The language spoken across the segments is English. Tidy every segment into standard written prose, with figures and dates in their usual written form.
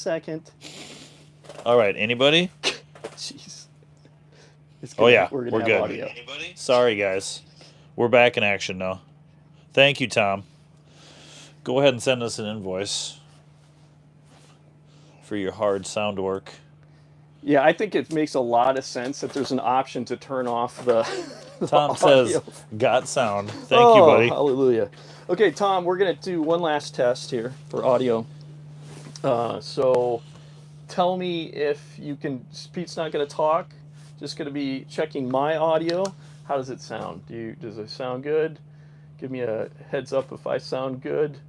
second. All right, anybody? Jeez. Oh, yeah, we're good. audio. Anybody? Sorry, guys. We're back in action now. Thank you, Tom. Go ahead and send us an invoice for your hard sound work. Yeah, I think it makes a lot of sense that there's an option to turn off the Tom audio. says, got sound. Thank you, buddy. Hallelujah. Okay, Tom, we're going to do one last test here for audio. So tell me if you can, Pete's not going to talk, just going to be checking my audio. How does it sound? Does it sound good? Give me a heads up if I sound good.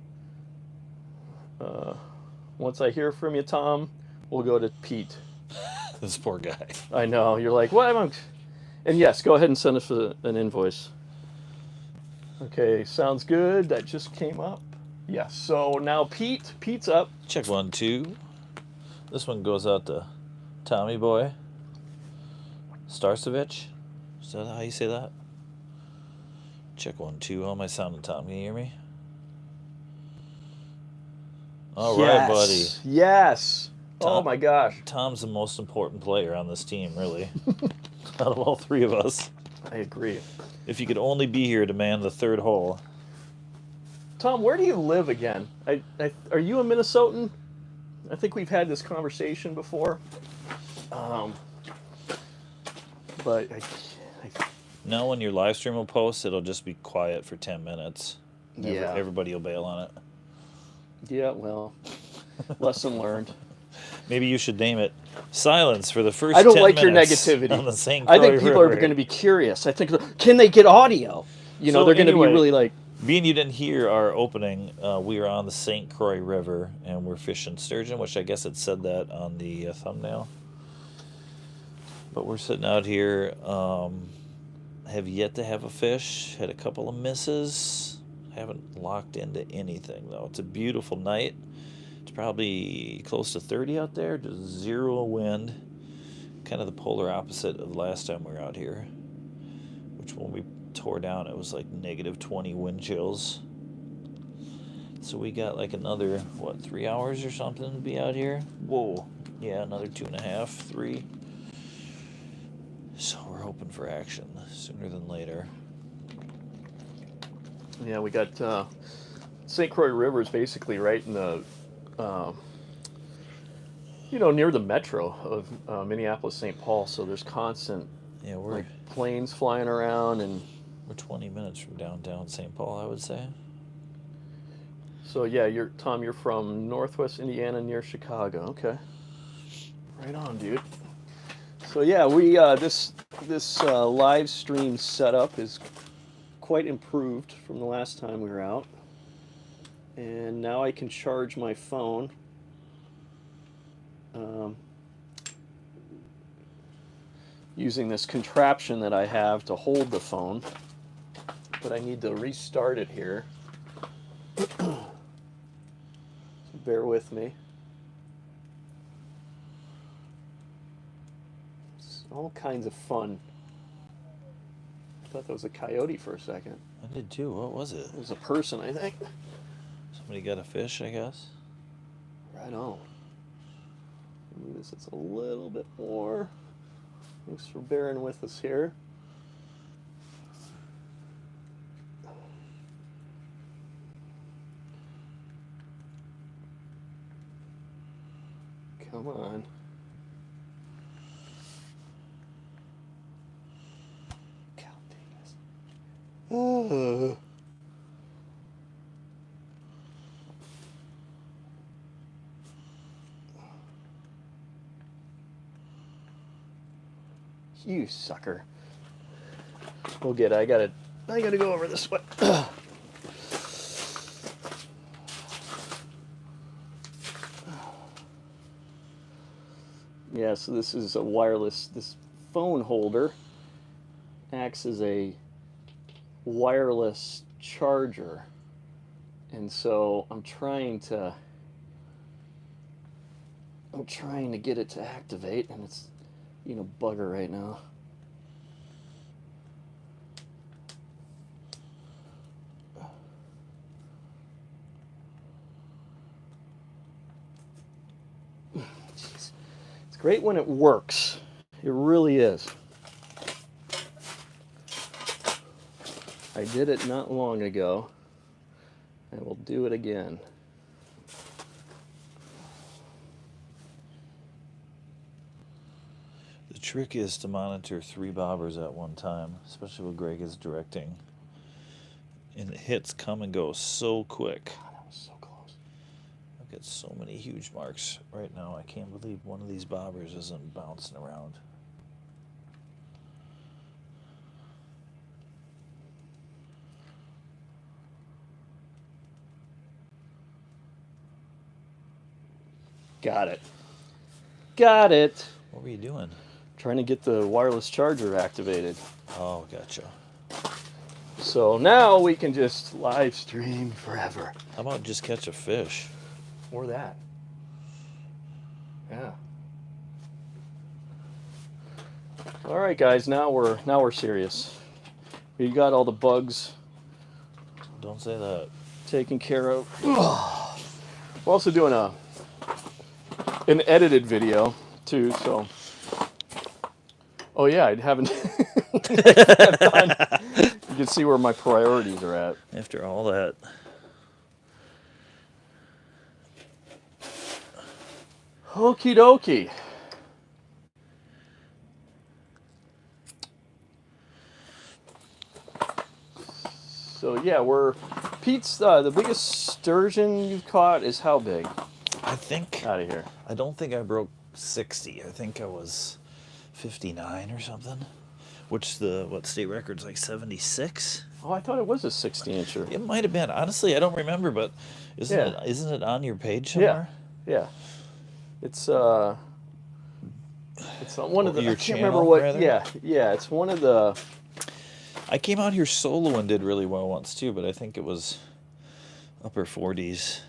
Once I hear from you, Tom, we'll go to Pete. This poor guy. I know. You're like, what? And yes, go ahead and send us an invoice. Okay, sounds good. That just came up. Yes. So now Pete's up. Check 1, 2. This one goes out to Tommy Boy. Starcevich. Is that how you say that? Check 1, 2. How am I sounding, Tom? Can you hear me? All right, buddy. Yes. Tom, oh my gosh. Tom's the most important player on this team, really. Out of all three of us. I agree. If you could only be here to man the third hole. Tom, where do you live again? Are you a Minnesotan? I think we've had this conversation before. But now when your live stream will post, it'll just be quiet for 10 minutes. Yeah. Everybody will bail on it. Yeah, well, lesson learned. Maybe you should name it Silence for the first 10 minutes. I don't like your negativity. On the St. Croix I think people River. are going to be curious. I think, can they get audio? You know, they're going to be really like... Being you didn't hear our opening, we are on the St. Croix River, and we're fishing sturgeon, which I guess it said that on the thumbnail. But we're sitting out here, have yet to have a fish, had a couple of misses, haven't locked into anything, though. It's a beautiful night. It's probably close to 30 out there, just 0 wind, kind of the polar opposite of the last time we were out here, which when we tore down, it was like negative 20 wind chills. So we got like another, 3 hours or something to be out here? Whoa. Yeah, another 2.5, 3. So we're hoping for action sooner than later. Yeah, we got St. Croix River is basically right in the, near the metro of Minneapolis, St. Paul. So there's constant planes flying around, and we're 20 minutes from downtown St. Paul, I would say. So yeah, Tom, you're from Northwest Indiana near Chicago. Okay, right on, dude. So yeah, we this live stream setup is quite improved from the last time we were out, and now I can charge my phone. Using this contraption that I have to hold the phone, but I need to restart it here. So bear with me. It's all kinds of fun. I thought that was a coyote for a second. I did too. What was it? It was a person, I think. Somebody got a fish, I guess. Right on. Move this it's a little bit more. Thanks for bearing with us here. Come on. God dang this. You sucker. We'll get it. I gotta go over this way. Yeah, so this is a wireless, this phone holder acts as a wireless charger. And so I'm trying to get it to activate, and it's bugger right now. great when it works. It really is. I did it not long ago. I will do it again. The trick is to monitor 3 bobbers at one time, especially when Greg is directing. And the hits come and go so quick. God, that was so close. I've got so many huge marks right now. I can't believe one of these bobbers isn't bouncing around. Got it. Got it. What were you doing? Trying to get the wireless charger activated. Oh, gotcha. So now we can just live stream forever. How about just catch a fish? Or that. Yeah. All right, guys. Now we're serious. We got all the bugs Don't say that. taken care of. We're also doing an edited video too. So. Oh yeah, I haven't. You can see where my priorities are at. After all that. Okie dokie. So yeah, Pete's the biggest sturgeon you've caught is how big? I think. Out of here. I don't think I broke 60. I think I was 59 or something. Which state record's like 76? Oh, I thought it was a 60-incher. It might have been. Honestly, I don't remember, but isn't it on your page somewhere? Yeah. It's on one of the. Your I can't channel, remember what. rather? Yeah. It's one of the. I came out here solo and did really well once too, but I think it was upper 40s.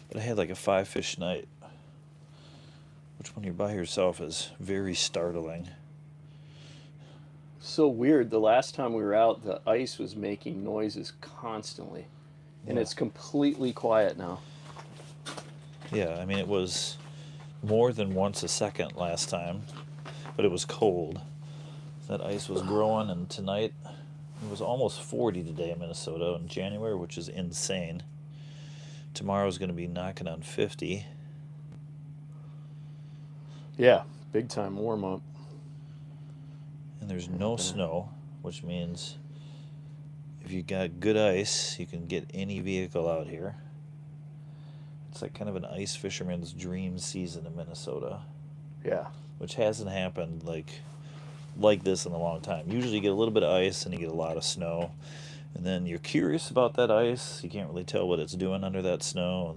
But I had like a 5-fish night, which when you're by yourself is very startling. So weird. The last time we were out, the ice was making noises constantly, and Yeah. it's completely quiet now. Yeah, I mean, it was more than once a second last time, but it was cold. That ice was growing, and tonight it was almost 40 today in Minnesota in January, which is insane. Tomorrow's going to be knocking on 50. Yeah, big time warm up. And there's no snow, which means if you got good ice, you can get any vehicle out here. It's like kind of an ice fisherman's dream season in Minnesota, Yeah. which hasn't happened like this in a long time. Usually you get a little bit of ice and you get a lot of snow, and then you're curious about that ice. You can't really tell what it's doing under that snow,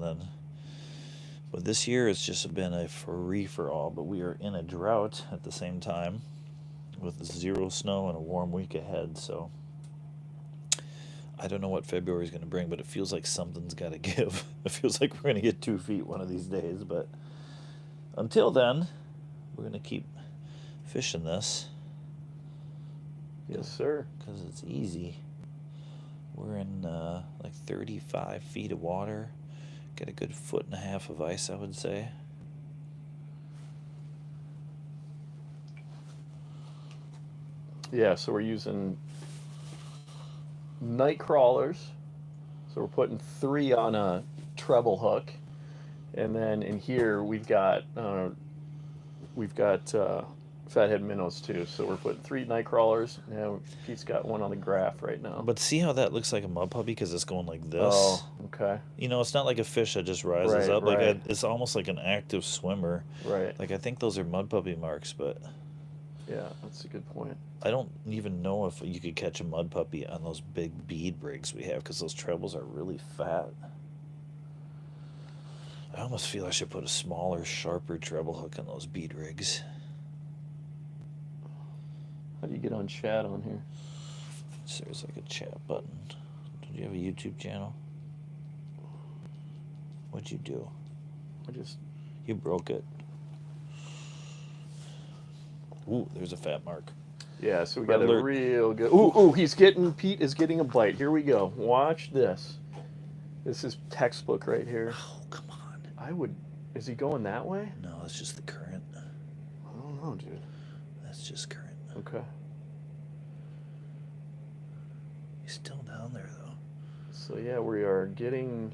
but this year it's just been a free-for-all. But we are in a drought at the same time with 0 snow and a warm week ahead, so I don't know what February is going to bring, but it feels like something's got to give. It feels like we're going to get 2 feet one of these days, but until then, we're going to keep fishing this. Yes, sir. Because it's easy. We're in like 35 feet of water. Got a good 1.5 feet of ice, I would say. Yeah, so we're using night crawlers. So we're putting 3 on a treble hook, and then in here we've got fathead minnows too. So we're putting 3 night crawlers. And Pete's got one on the graph right now. But see how that looks like a mud puppy because it's going like this? Oh, okay. You know, it's not like a fish that just rises Right, up. right. It's almost like an active swimmer. Right. Like I think those are mud puppy marks, but Yeah, that's a good point. I don't even know if you could catch a mud puppy on those big bead rigs we have because those trebles are really fat. I almost feel I should put a smaller, sharper treble hook on those bead rigs. How do you get on chat on here? So there's like a chat button. Do you have a YouTube channel? What'd you do? You broke it. Ooh, there's a fat mark. Yeah, so we Red got alert. a real good. Pete is getting a bite. Here we go. Watch this. This is textbook right here. Oh, come on. I would Is he going that way? No, it's just the current. I don't know, dude. That's just current. Okay. He's still down there, though. So yeah, we are getting,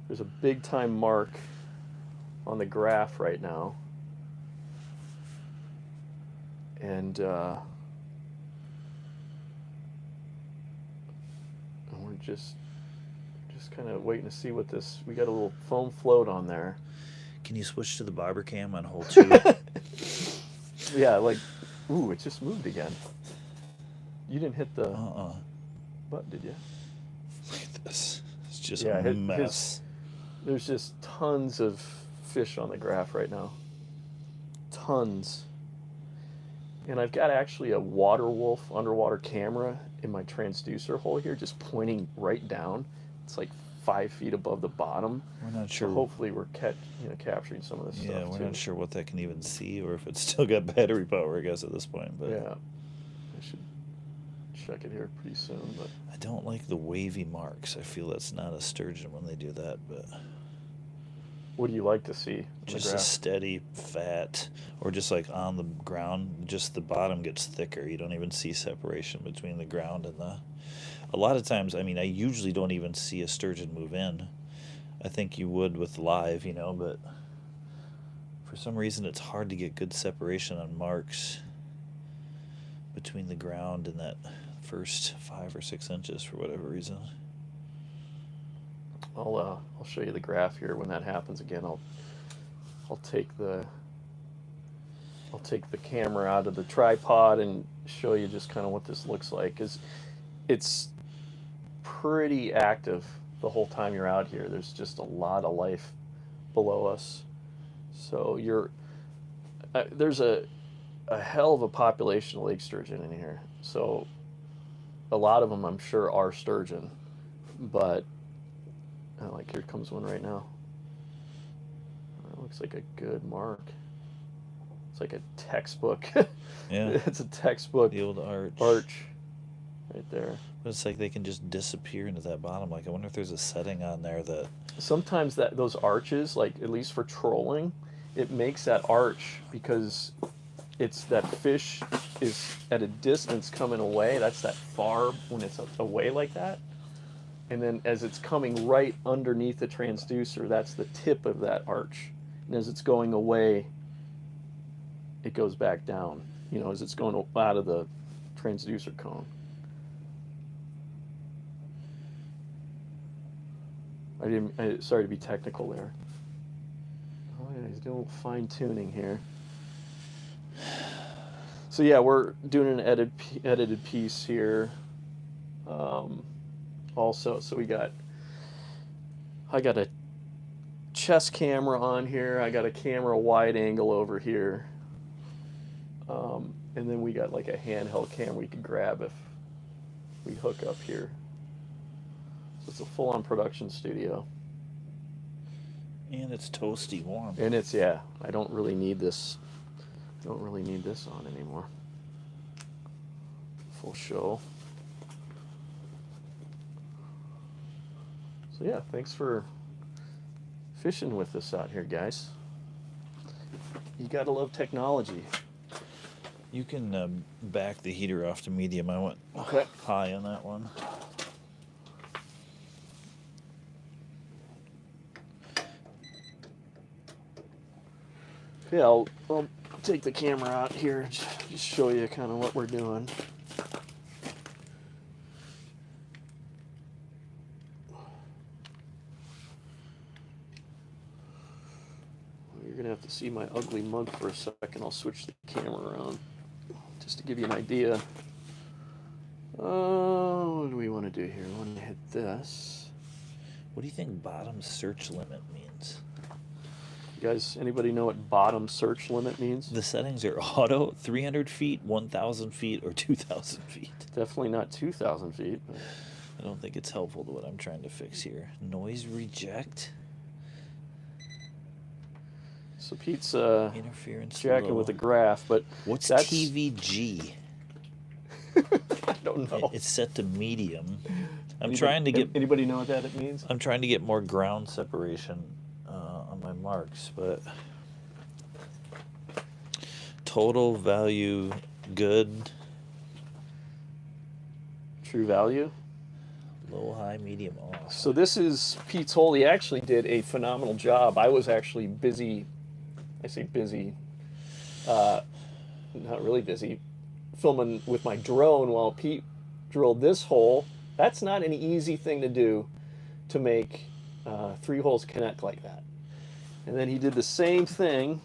there's a big time mark on the graph right now. And we're just kind of waiting to see what this, we got a little foam float on there. Can you switch to the bobber cam on hole 2? Yeah, like, ooh, it just moved again. You didn't hit the button, did you? Look at this. It's just Yeah, a mess. There's just tons of fish on the graph right now. Tons. And I've got actually a water wolf underwater camera in my transducer hole here, just pointing right down. It's like 5 feet above the bottom. We're not sure. So hopefully we're capturing some of this stuff. Yeah, we're too. not sure what that can even see, or if it's still got battery power, I guess, at this point. But yeah, I should check it here pretty soon. But I don't like the wavy marks. I feel that's not a sturgeon when they do that. But what do you like to see? Just a steady fat, or just like on the ground, just the bottom gets thicker. You don't even see separation between the ground and the... A lot of times, I mean, I usually don't even see a sturgeon move in. I think you would with live, you know, but for some reason it's hard to get good separation on marks between the ground and that first 5 or 6 inches for whatever reason. I'll show you the graph here when that happens again. I'll take the camera out of the tripod and show you just kind of what this looks like, because it's pretty active the whole time you're out here. There's just a lot of life below us. So there's a hell of a population of lake sturgeon in here. So a lot of them, I'm sure, are sturgeon, but like here comes one right now. That looks like a good mark. It's like a textbook. Yeah, it's a textbook. The old arch right there. But it's like they can just disappear into that bottom. Like, I wonder if there's a setting on there that... Sometimes those arches, like at least for trolling, it makes that arch because it's that fish is at a distance coming away. That's that far when it's away like that. And then as it's coming right underneath the transducer, that's the tip of that arch. And as it's going away, it goes back down, you know, as it's going out of the transducer cone. Sorry to be technical there. Oh yeah, he's doing a little fine tuning here. So yeah, we're doing an edited piece here. Also, so I got a chest camera on here. I got a camera wide angle over here. And then we got like a handheld camera we could grab if we hook up here. So it's a full-on production studio. And it's toasty warm. And it's, yeah, I don't really need this on anymore. Full show. So yeah, thanks for fishing with us out here, guys. You gotta love technology. You can back the heater off to medium. I went high on that one. Yeah, I'll take the camera out here and just show you kind of what we're doing. You're gonna have to see my ugly mug for a second. I'll switch the camera around just to give you an idea. What do we want to do here? We want to hit this. What do you think bottom search limit means? You guys, anybody know what bottom search limit means? The settings are auto, 300 feet, 1,000 feet, or 2,000 feet. Definitely not 2,000 feet. But I don't think it's helpful to what I'm trying to fix here. Noise reject. So Pete's interference jacking low. with the graph, but what's that's... TVG? I don't know. It's set to medium. Trying to get... Anybody know what that means? I'm trying to get more ground separation on my marks, but total value good, True value. low, high, medium, off. So this is Pete's hole. He actually did a phenomenal job. I was actually busy. I say busy. Not really busy. Filming with my drone while Pete drilled this hole. That's not an easy thing to do, to make 3 holes connect like that. And then he did the same thing.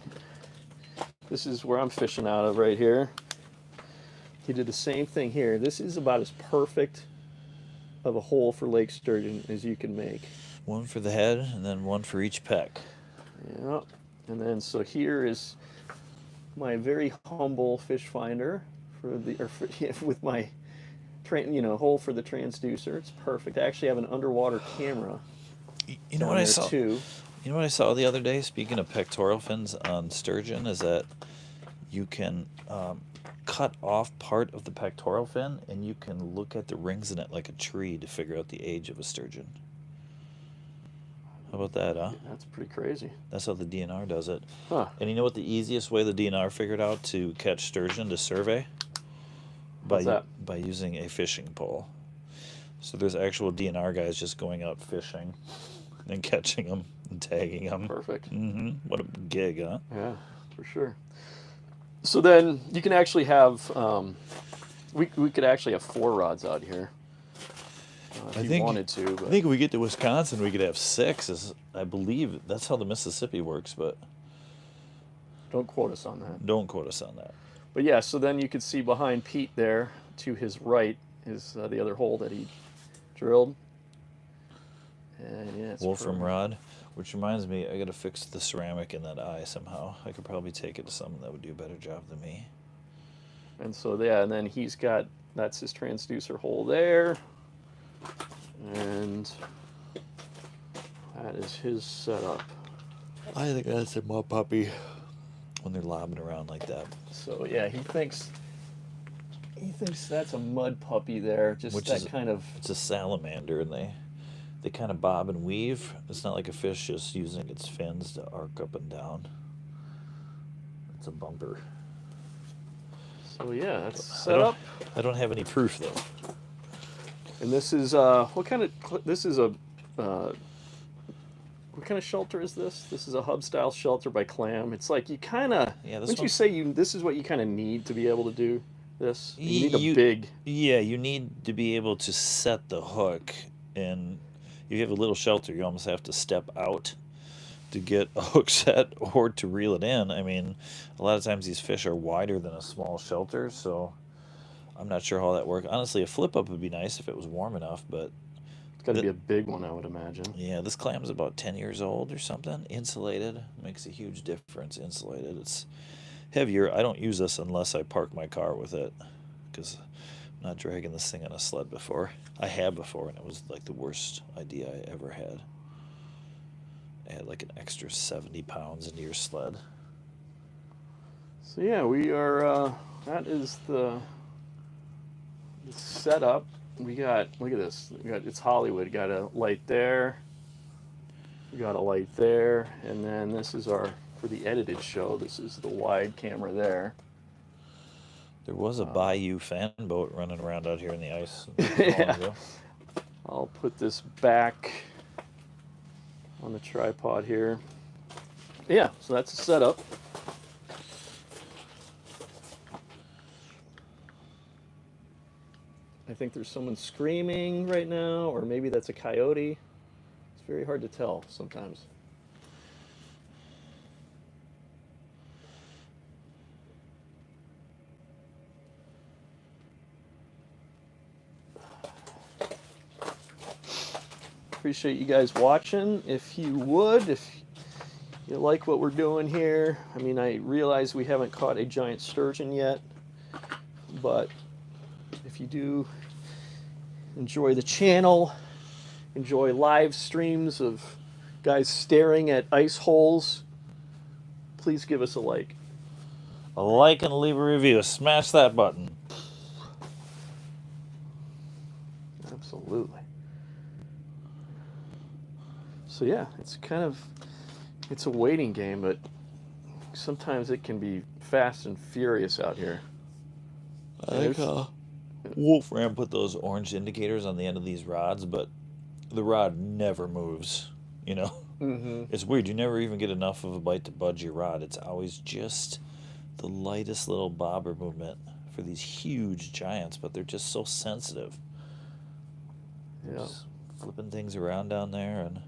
This is where I'm fishing out of right here. He did the same thing here. This is about as perfect of a hole for lake sturgeon as you can make. One for the head and then one for each peck. Yeah. And then so here is my very humble fish finder with my hole for the transducer. It's perfect. I actually have an underwater camera. You know what I saw? Too. You know what I saw the other day? Speaking of pectoral fins on sturgeon, is that you can cut off part of the pectoral fin and you can look at the rings in it like a tree to figure out the age of a sturgeon. How about that, huh? That's pretty crazy. That's how the DNR does it. Huh. And you know what the easiest way the DNR figured out to catch sturgeon to survey? What's that? By using a fishing pole. So there's actual DNR guys just going out fishing and catching them and tagging them. Perfect. What a gig, huh? Yeah, for sure. So then you can actually have, we could actually have 4 rods out here if you wanted to. But I think if we get to Wisconsin, we could have 6. I believe that's how the Mississippi works, but don't quote us on that. don't quote us on that. But yeah, so then you could see behind Pete there to his right is the other hole that he drilled. And yeah, it's Wolfram perfect. rod, which reminds me, I got to fix the ceramic in that eye somehow. I could probably take it to someone that would do a better job than me. And so yeah, and then he's got, that's his transducer hole there. And that is his setup. I think that's a mud puppy when they're lobbing around like that. So yeah, he thinks that's a mud puppy there. Just Which that is kind of. It's a salamander, and they kind of bob and weave. It's not like a fish just using its fins to arc up and down. It's a bumper. So yeah, that's set up. I don't have any proof though. And this is what kind of shelter is this? This is a hub style shelter by Clam. It's like you kind of. Yeah, Wouldn't you say this is what you kind of need to be able to do this? You need a big. Yeah, you need to be able to set the hook, and if you have a little shelter, you almost have to step out to get a hook set or to reel it in. I mean, a lot of times these fish are wider than a small shelter, so I'm not sure how that works. Honestly, a flip up would be nice if it was warm enough, but It's got to be a big one, I would imagine. yeah, this clam's about 10 years old or something. Insulated makes a huge difference. Insulated, it's heavier. I don't use this unless I park my car with it, because I'm not dragging this thing on a sled before. I have before, and it was like the worst idea I ever had. Add like an extra 70 pounds into your sled. So yeah, we are. That is the setup. We got. Look at this. We got. It's Hollywood. Got a light there. We got a light there, and then this is our for the edited show. This is the wide camera there. There was a Bayou fan boat running around out here in the ice. Yeah. I'll put this back on the tripod here. Yeah, so that's the setup. I think there's someone screaming right now, or maybe that's a coyote. It's very hard to tell sometimes. Appreciate you guys watching. If you would, if you like what we're doing here, I mean, I realize we haven't caught a giant sturgeon yet, but if you do enjoy the channel, enjoy live streams of guys staring at ice holes, please give us a like. A like and leave a review. Smash that button. Absolutely. So yeah, it's kind of it's a waiting game, but sometimes it can be fast and furious out here. I think Wolfram put those orange indicators on the end of these rods, but the rod never moves. You know, Mm-hmm. it's weird. You never even get enough of a bite to budge your rod. It's always just the lightest little bobber movement for these huge giants, but they're just so sensitive. Yeah. Just flipping things around down there and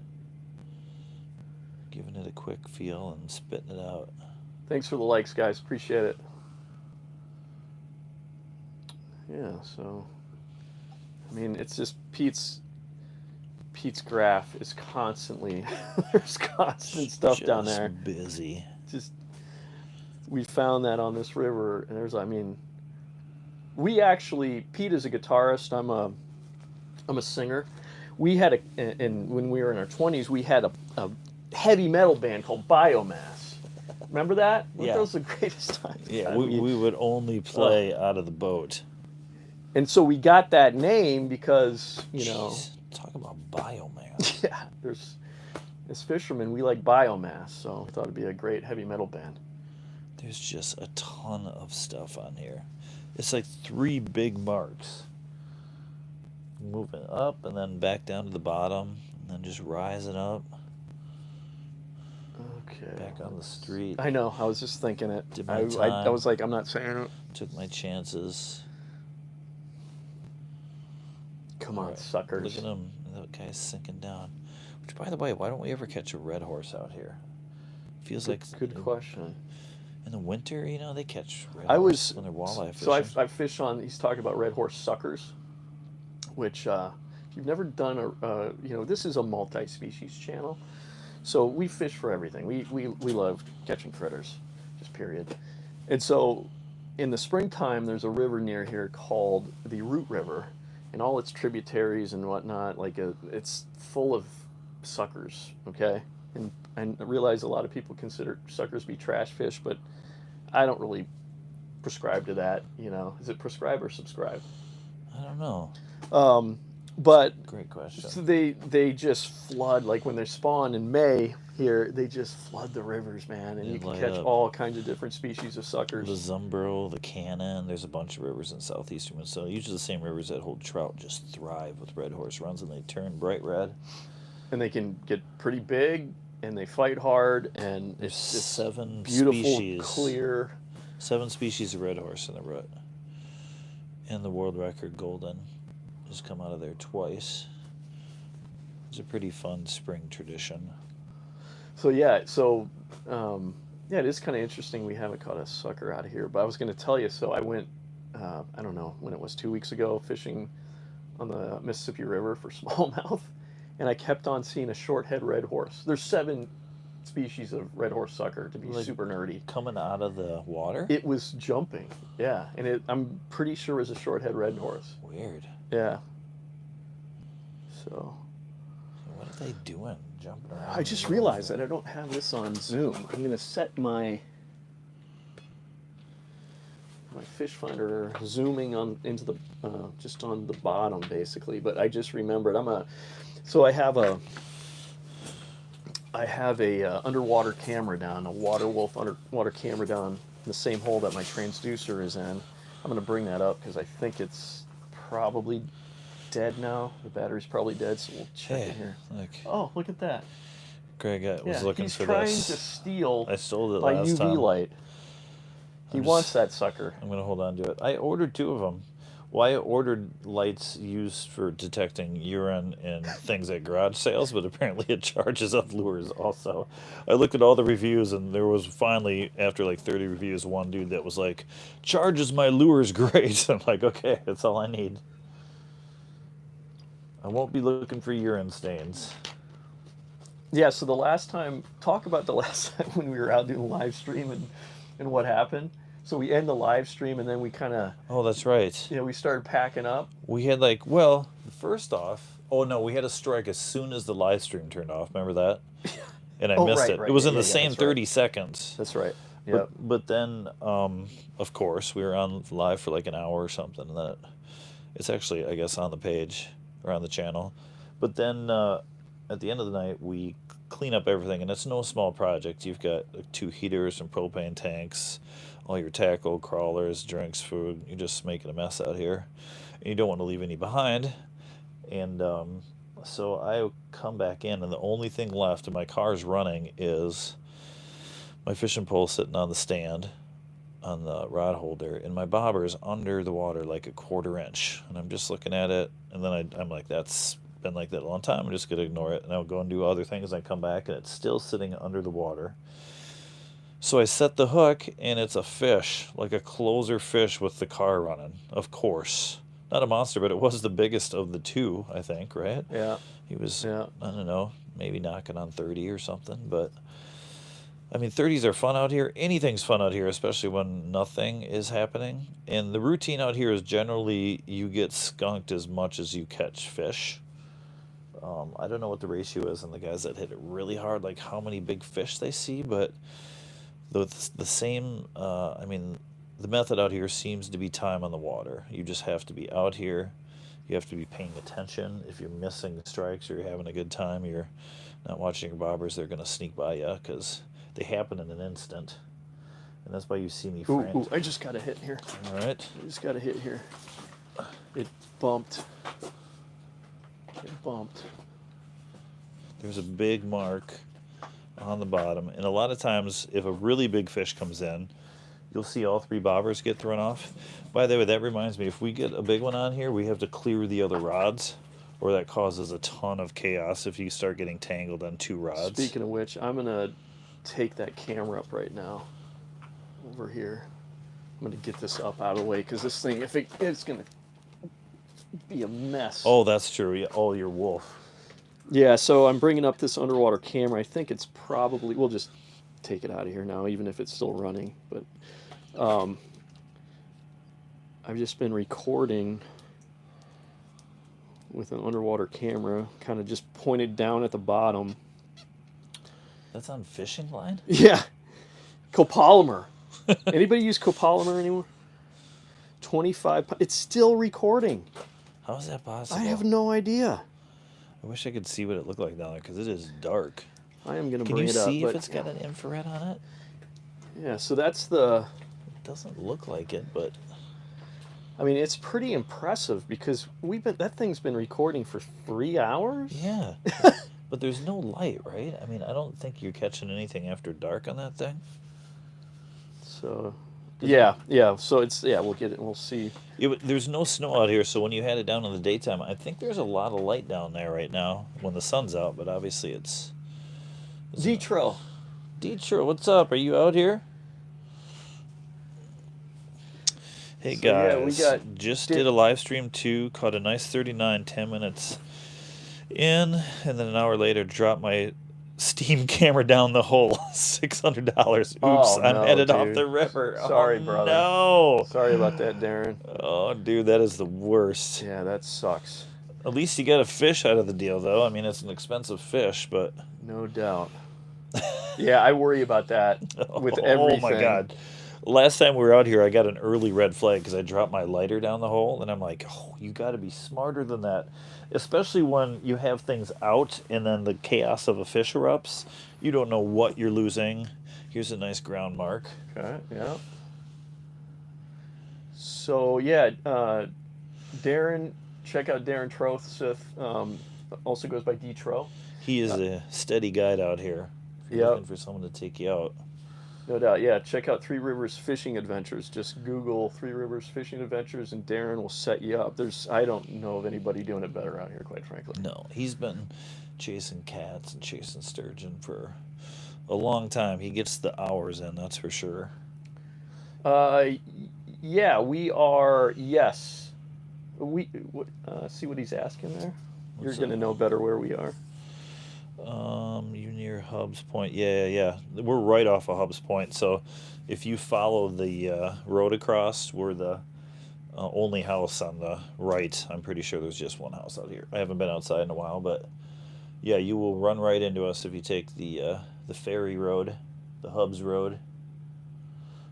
giving it a quick feel and spitting it out. Thanks for the likes, guys. Appreciate it. Yeah, so I mean, it's just Pete's graph is constantly there's constant stuff down Just there. busy. Just we found that on this river, and there's, I mean, we actually, Pete is a guitarist. I'm a singer. We had and when we were in our 20s, we had a heavy metal band called Biomass. Remember that? Yeah. That was the greatest time. Yeah, we would only play out of the boat. And so we got that name because, you know. Jeez, talk about biomass. Yeah, as fishermen, we like biomass, so I thought it'd be a great heavy metal band. There's just a ton of stuff on here. It's like 3 big marks. Moving up and then back down to the bottom, and then just rising up. Okay. Back on the street. I know, I was just thinking it. Did my I time. was like, I'm not saying it. Took my chances. Come on, Alright, suckers. Look at him. That guy's sinking down. Which, by the way, why don't we ever catch a red horse out here? Feels like Good question. in the winter, you know, they catch red I horse was when they're walleye fishing. so I fish on. He's talking about red horse suckers, which if you've never done you know, this is a multi-species channel, so we fish for everything. We love catching critters, just period. And so in the springtime, there's a river near here called the Root River, and all its tributaries and whatnot. Like it's full of suckers. Okay, and I realize a lot of people consider suckers to be trash fish, but I don't really prescribe to that. You know, is it prescribe or subscribe? I don't know. But Great question. so they just flood, like when they spawn in May here, they just flood the rivers, man, and They you can light catch up. all kinds of different species of suckers. The Zumbro, the Cannon, there's a bunch of rivers in southeastern Minnesota. Usually the same rivers that hold trout just thrive with red horse runs, and they turn bright red. And they can get pretty big, and they fight hard, and There's it's just 7 beautiful, species. clear. 7 species of red horse in the rut. And the world record golden has come out of there twice. It's a pretty fun spring tradition. So yeah, yeah, it is kind of interesting. We haven't caught a sucker out of here, but I was going to tell you. So I went, I don't know when it was, 2 weeks ago, fishing on the Mississippi River for smallmouth, and I kept on seeing a short-head red horse. There's 7 species of red horse sucker, to be Like super nerdy. Coming out of the water? It was jumping, yeah, and I'm pretty sure it was a short-head red horse. Weird. Yeah. So What are they doing? Jumping around? I just realized that I don't have this on Zoom. I'm going to set my fish finder zooming on into the just on the bottom basically. But I just remembered I have a underwater camera down, a water wolf underwater camera down in the same hole that my transducer is in. I'm going to bring that up because I think it's probably dead now. The battery's probably dead, so we'll check it here. Look, Oh, look at that. Greg was looking he's for trying this. to steal I stole it my last UV time. light. He wants that sucker. I'm going to hold on to it. I ordered 2 of them. Well, I ordered lights used for detecting urine and things at garage sales, but apparently it charges up lures also. I looked at all the reviews, and there was finally, after like 30 reviews, one dude that was like, charges my lures great. I'm like, okay, that's all I need. I won't be looking for urine stains. Yeah, so talk about the last time when we were out doing live stream and what happened. So we end the live stream, and then we kind of, Oh, that's right. we started packing up. We had first off, we had a strike as soon as the live stream turned off. Remember that? And I missed it. Right. It was in Yeah, the yeah, same that's 30 right. seconds. That's right. Yep. But then, of course, we were on live for like an hour or something, and then it's actually, I guess, on the page or on the channel. But then at the end of the night, we clean up everything, and it's no small project. You've got 2 heaters and propane tanks, all your tackle, crawlers, drinks, food. You're just making a mess out here, and you don't want to leave any behind. And so I come back in, and the only thing left, and my car's running, is my fishing pole sitting on the stand on the rod holder, and my bobber is under the water like a 1/4 inch. And I'm just looking at it, and then I'm like, that's been like that a long time. I'm just going to ignore it, and I'll go and do other things. I come back, and it's still sitting under the water. So I set the hook, and it's a fish, like a closer fish with the car running, of course. Not a monster, but it was the biggest of the 2, I think, right? Yeah. He was, Yeah. I don't know, maybe knocking on 30 or something, but I mean, 30s are fun out here. Anything's fun out here, especially when nothing is happening. And the routine out here is generally you get skunked as much as you catch fish. I don't know what the ratio is on the guys that hit it really hard, like how many big fish they see, but the same, I mean, the method out here seems to be time on the water. You just have to be out here. You have to be paying attention. If you're missing strikes or you're having a good time, you're not watching your bobbers, they're going to sneak by you because they happen in an instant. And that's why you see me frantic. Ooh, I just got a hit here. All right. I just got a hit here. It bumped. It bumped. There's a big mark on the bottom. And a lot of times, if a really big fish comes in, you'll see all 3 bobbers get thrown off. By the way, that reminds me, if we get a big one on here, we have to clear the other rods, or that causes a ton of chaos if you start getting tangled on 2 rods. Speaking of which, I'm going to take that camera up right now over here. I'm going to get this up out of the way because this thing, if it's going to be a mess. Oh, that's true. Yeah. Oh, you're wolf. Yeah, so I'm bringing up this underwater camera. I think it's probably, we'll just take it out of here now, even if it's still running. But I've just been recording with an underwater camera, kind of just pointed down at the bottom. That's on fishing line? Yeah. Copolymer. Anybody use copolymer anymore? 25. It's still recording. How is that possible? I have no idea. I wish I could see what it looked like down there because it is dark. I am going to Can bring you it up. see if but, it's got an infrared on it? Yeah, so that's the... It doesn't look like it, but... I mean, it's pretty impressive because that thing's been recording for 3 hours? Yeah. But there's no light, right? I mean, I don't think you're catching anything after dark on that thing. So, yeah. So it's, we'll get it. We'll see. Yeah, but there's no snow out here, so when you had it down in the daytime, I think there's a lot of light down there right now when the sun's out, but obviously it's... Detro. Detro, what's up? Are you out here? Hey So, guys, we got just did a live stream too, caught a nice 39, 10 minutes in, and then an hour later dropped my Steam camera down the hole. $600. Oops, Oh, I'm no, headed off dude. the river. Sorry, oh, brother. No. Sorry about that, Darren. Oh, dude, that is the worst. Yeah, that sucks. At least you got a fish out of the deal, though. I mean, it's an expensive fish, but... No doubt. Yeah, I worry about that with everything. Oh, my God. Last time we were out here, I got an early red flag because I dropped my lighter down the hole, and I'm like, oh, you got to be smarter than that. Especially when you have things out, and then the chaos of a fish erupts. You don't know what you're losing. Here's a nice ground mark. Okay, yeah. So, yeah, Darren, check out Darren Trothsith, also goes by Detro. He is a steady guide out here. If you're looking for someone to take you out. No doubt, yeah. Check out Three Rivers Fishing Adventures. Just Google Three Rivers Fishing Adventures, and Darren will set you up. I don't know of anybody doing it better out here, quite frankly. No, he's been chasing cats and chasing sturgeon for a long time. He gets the hours in, that's for sure. Yeah, we are. Yes, see what he's asking there. You're going to know better where we are. You near Hubs Point? Yeah. We're right off of Hubs Point. So, if you follow the road across, we're the only house on the right. I'm pretty sure there's just one house out here. I haven't been outside in a while, but yeah, you will run right into us if you take the ferry road, the Hubs Road.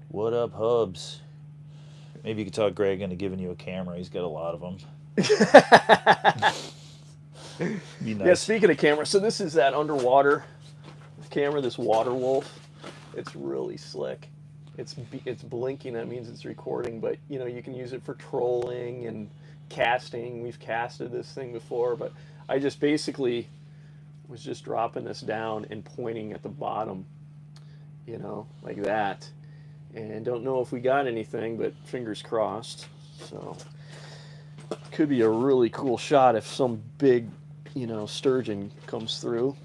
What up, Hubs? Maybe you could talk Greg into giving you a camera. He's got a lot of them. Be nice. Yeah, speaking of camera, so this is that underwater wolf camera, this water wolf. It's really slick. It's blinking. That means it's recording. But you know, you can use it for trolling and casting. We've casted this thing before, but I just basically was just dropping this down and pointing at the bottom, you know, like that. And don't know if we got anything, but fingers crossed. So could be a really cool shot if some big, you know, sturgeon comes through.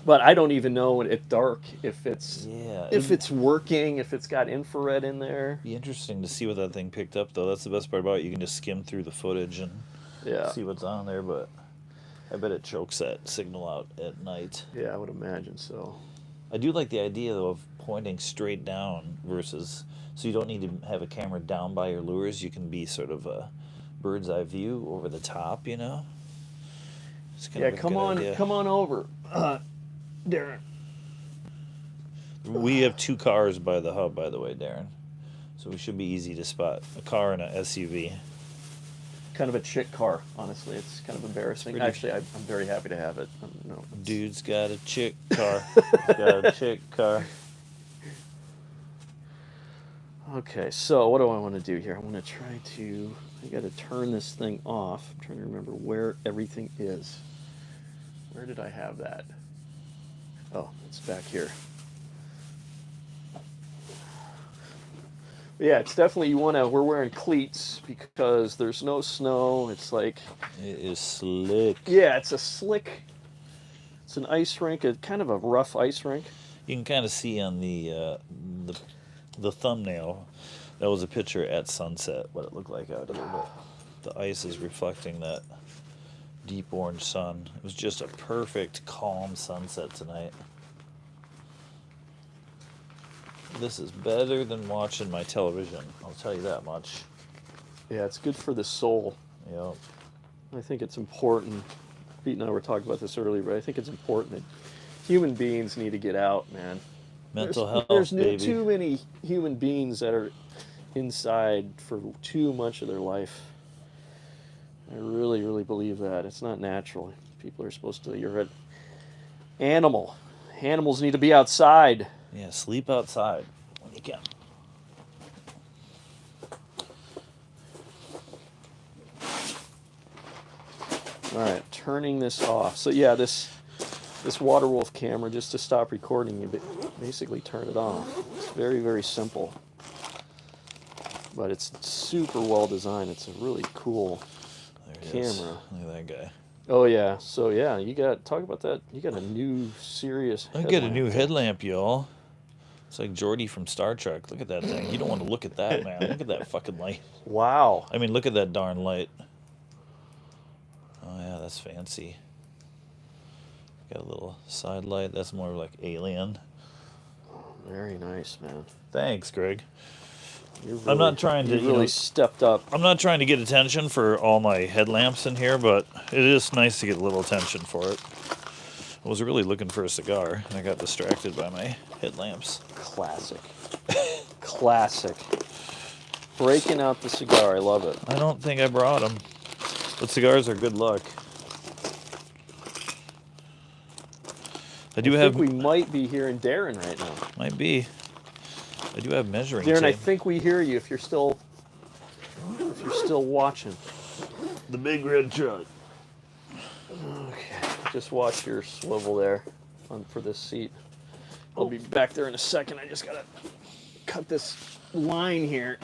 But I don't even know at dark if it's working, if it's got infrared in there. Be interesting to see what that thing picked up, though. That's the best part about it. You can just skim through the footage and see what's on there. But I bet it chokes that signal out at night. Yeah, I would imagine so. I do like the idea, though, of pointing straight down versus, so you don't need to have a camera down by your lures. You can be sort of a bird's eye view over the top, you know? It's kind of a come good on, idea. come on over, Darren. We have 2 cars by the hub, by the way, Darren. So we should be easy to spot. A car and an SUV. Kind of a chick car, honestly. It's kind of embarrassing. Actually, I'm very happy to have it. No, Dude's got a chick car. He's got a chick car. Okay, so what do I want to do here? I want to try to... I got to turn this thing off. I'm trying to remember where everything is. Where did I have that? Oh, it's back here. Yeah, it's definitely, we're wearing cleats because there's no snow. It's like... It is slick. Yeah, it's it's an ice rink, a kind of a rough ice rink. You can kind of see on the thumbnail, that was a picture at sunset, what it looked like out a little bit. The ice is reflecting that deep orange sun. It was just a perfect, calm sunset tonight. This is better than watching my television, I'll tell you that much. Yeah, it's good for the soul. Yep. I think it's important. Pete and I were talking about this earlier, but I think it's important that human beings need to get out, man. Mental health, there's baby. Too many human beings that are inside for too much of their life. I really, really believe that. It's not natural. People are supposed to... You're an animal. Animals need to be outside. Yeah, sleep outside when you can. All right, turning this off. So yeah, this water wolf camera, just to stop recording, you basically turn it off. It's very, very simple, but it's super well designed. It's a really cool camera. Look at that guy. Oh yeah, so yeah, talk about that. You got a new serious I got a new headlamp, y'all. It's like Geordi from Star Trek. Look at that thing. You don't want to look at that, man. Look at that fucking light. Wow. I mean, look at that darn light. Oh, yeah, that's fancy. Got a little side light. That's more like Alien. Very nice, man. Thanks, Greg. I'm not trying to... You really stepped up. I'm not trying to get attention for all my headlamps in here, but it is nice to get a little attention for it. I was really looking for a cigar, and I got distracted by my headlamps. Classic. Classic. Breaking out the cigar. I love it. I don't think I brought them. But cigars are good luck. I think we might be hearing Darren right now. Might be. I do have measuring Darren, tape. I think we hear you if you're still watching. The big red truck. Okay. Just watch your swivel there for this seat. I'll be back there in a second. I just gotta cut this line here.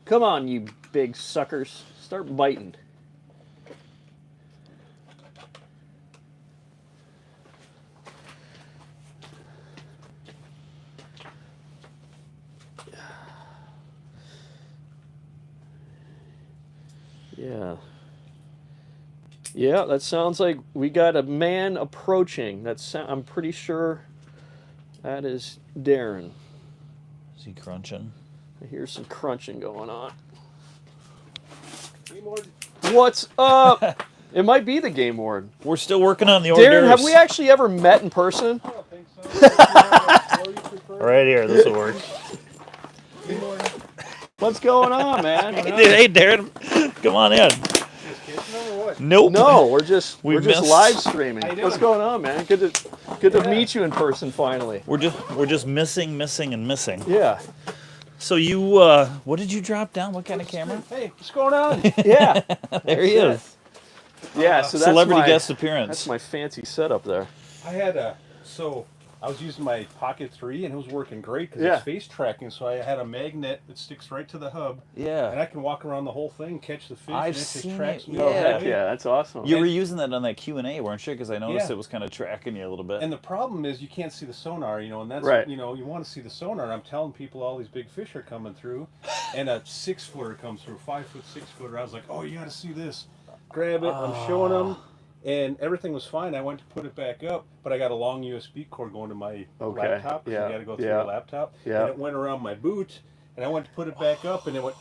Come on, you big suckers. Start biting. Yeah. Yeah, that sounds like we got a man approaching. I'm pretty sure that is Darren. Is he crunching? I hear some crunching going on. What's up? It might be the game warden. We're still working on the hors Darren, d'oeuvres. have we actually ever met in person? I don't think so. Right here, this will work. What's going on, man? Hey, Darren, come on in. Just kidding or what? what? Nope. No, we're just We we're just missed. live streaming. How you What's doing? going on, man? Good to meet you in person finally. We're just missing, and missing. Yeah. So you, what did you drop down? What kind of camera? Hey, what's going on? Yeah. There he That's is. Yeah, so that's Celebrity my, guest appearance. That's my fancy setup there. I had I was using my Pocket 3 and it was working great because Yeah. it's face tracking. So I had a magnet that sticks right to the hub. Yeah. And I can walk around the whole thing, catch the fish, I've and it just seen tracks it, me. yeah. Oh, heck yeah, that's awesome. You were using that on that Q&A, weren't you? Because I noticed Yeah. it was kind of tracking you a little bit. And the problem is you can't see the sonar, and that's, Right. you want to see the sonar. And I'm telling people all these big fish are coming through, and a 6-footer comes through, 5-foot 6-footer. I was like, oh, you got to see this. Grab it. I'm showing them, and everything was fine. I went to put it back up, but I got a long USB cord going to my laptop. 'Cause Yeah. you got to go through Yeah. the laptop. Yeah. And it went around my boot, and I went to put it back up, and it went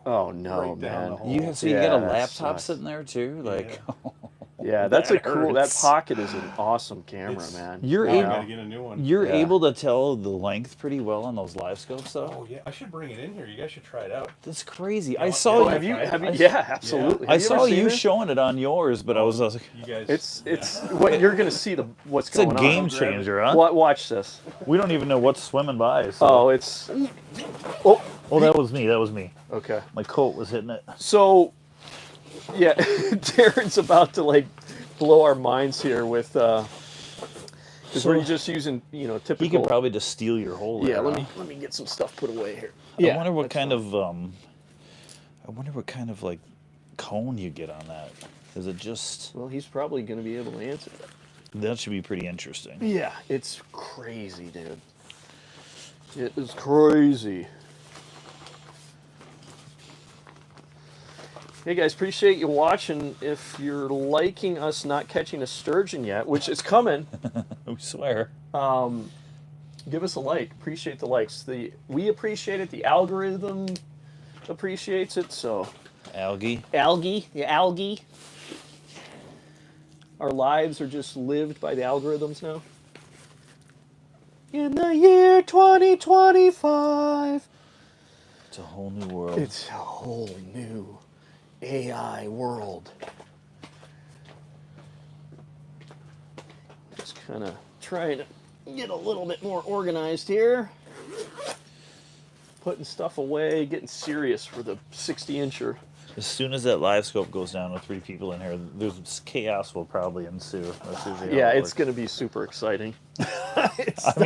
Oh no, right down man. the hole. you got Yeah, a that laptop sucks. sitting there too? Like, Yeah, that's a That cool. That hurts. Pocket is an awesome camera, It's- man. You're now I able- got to get a new one. you're Yeah. able to tell the length pretty well on those live scopes, though? Oh yeah, I should bring it in here. You guys should try it out. That's crazy. I want- saw Oh, yeah, you. have you? I- Yeah, absolutely. I Have saw ever seen you it? showing it on yours, but I was like, You guys. It's what you're gonna see what's it's a going game on. changer, huh? Watch this. We don't even know what's swimming by. So. Oh, it's. Oh, Oh, that was me. That was me. okay. My coat was hitting it. So, yeah, Darren's about to blow our minds here with because So- we're just using typical. He could probably just steal your whole. yeah. there, Let huh? me get some stuff put away here. I wonder what kind of like cone you get on that. Is it just Well, he's probably going to be able to answer that. that should be pretty interesting. Yeah, it's crazy, dude. It is crazy. Hey guys, appreciate you watching. If you're liking us not catching a sturgeon yet, which is coming, We swear. give us a like. Appreciate the likes. We appreciate it. The algorithm appreciates it. So Algae. the algae. Our lives are just lived by the algorithms now. In the year 2025, It's a whole new world. it's a whole new AI world. Just kind of trying to get a little bit more organized here. Putting stuff away, getting serious for the 60-incher. As soon as that live scope goes down with 3 people in here, there's chaos will probably ensue. That's usually how Yeah, it it's works. going to be super exciting. mean,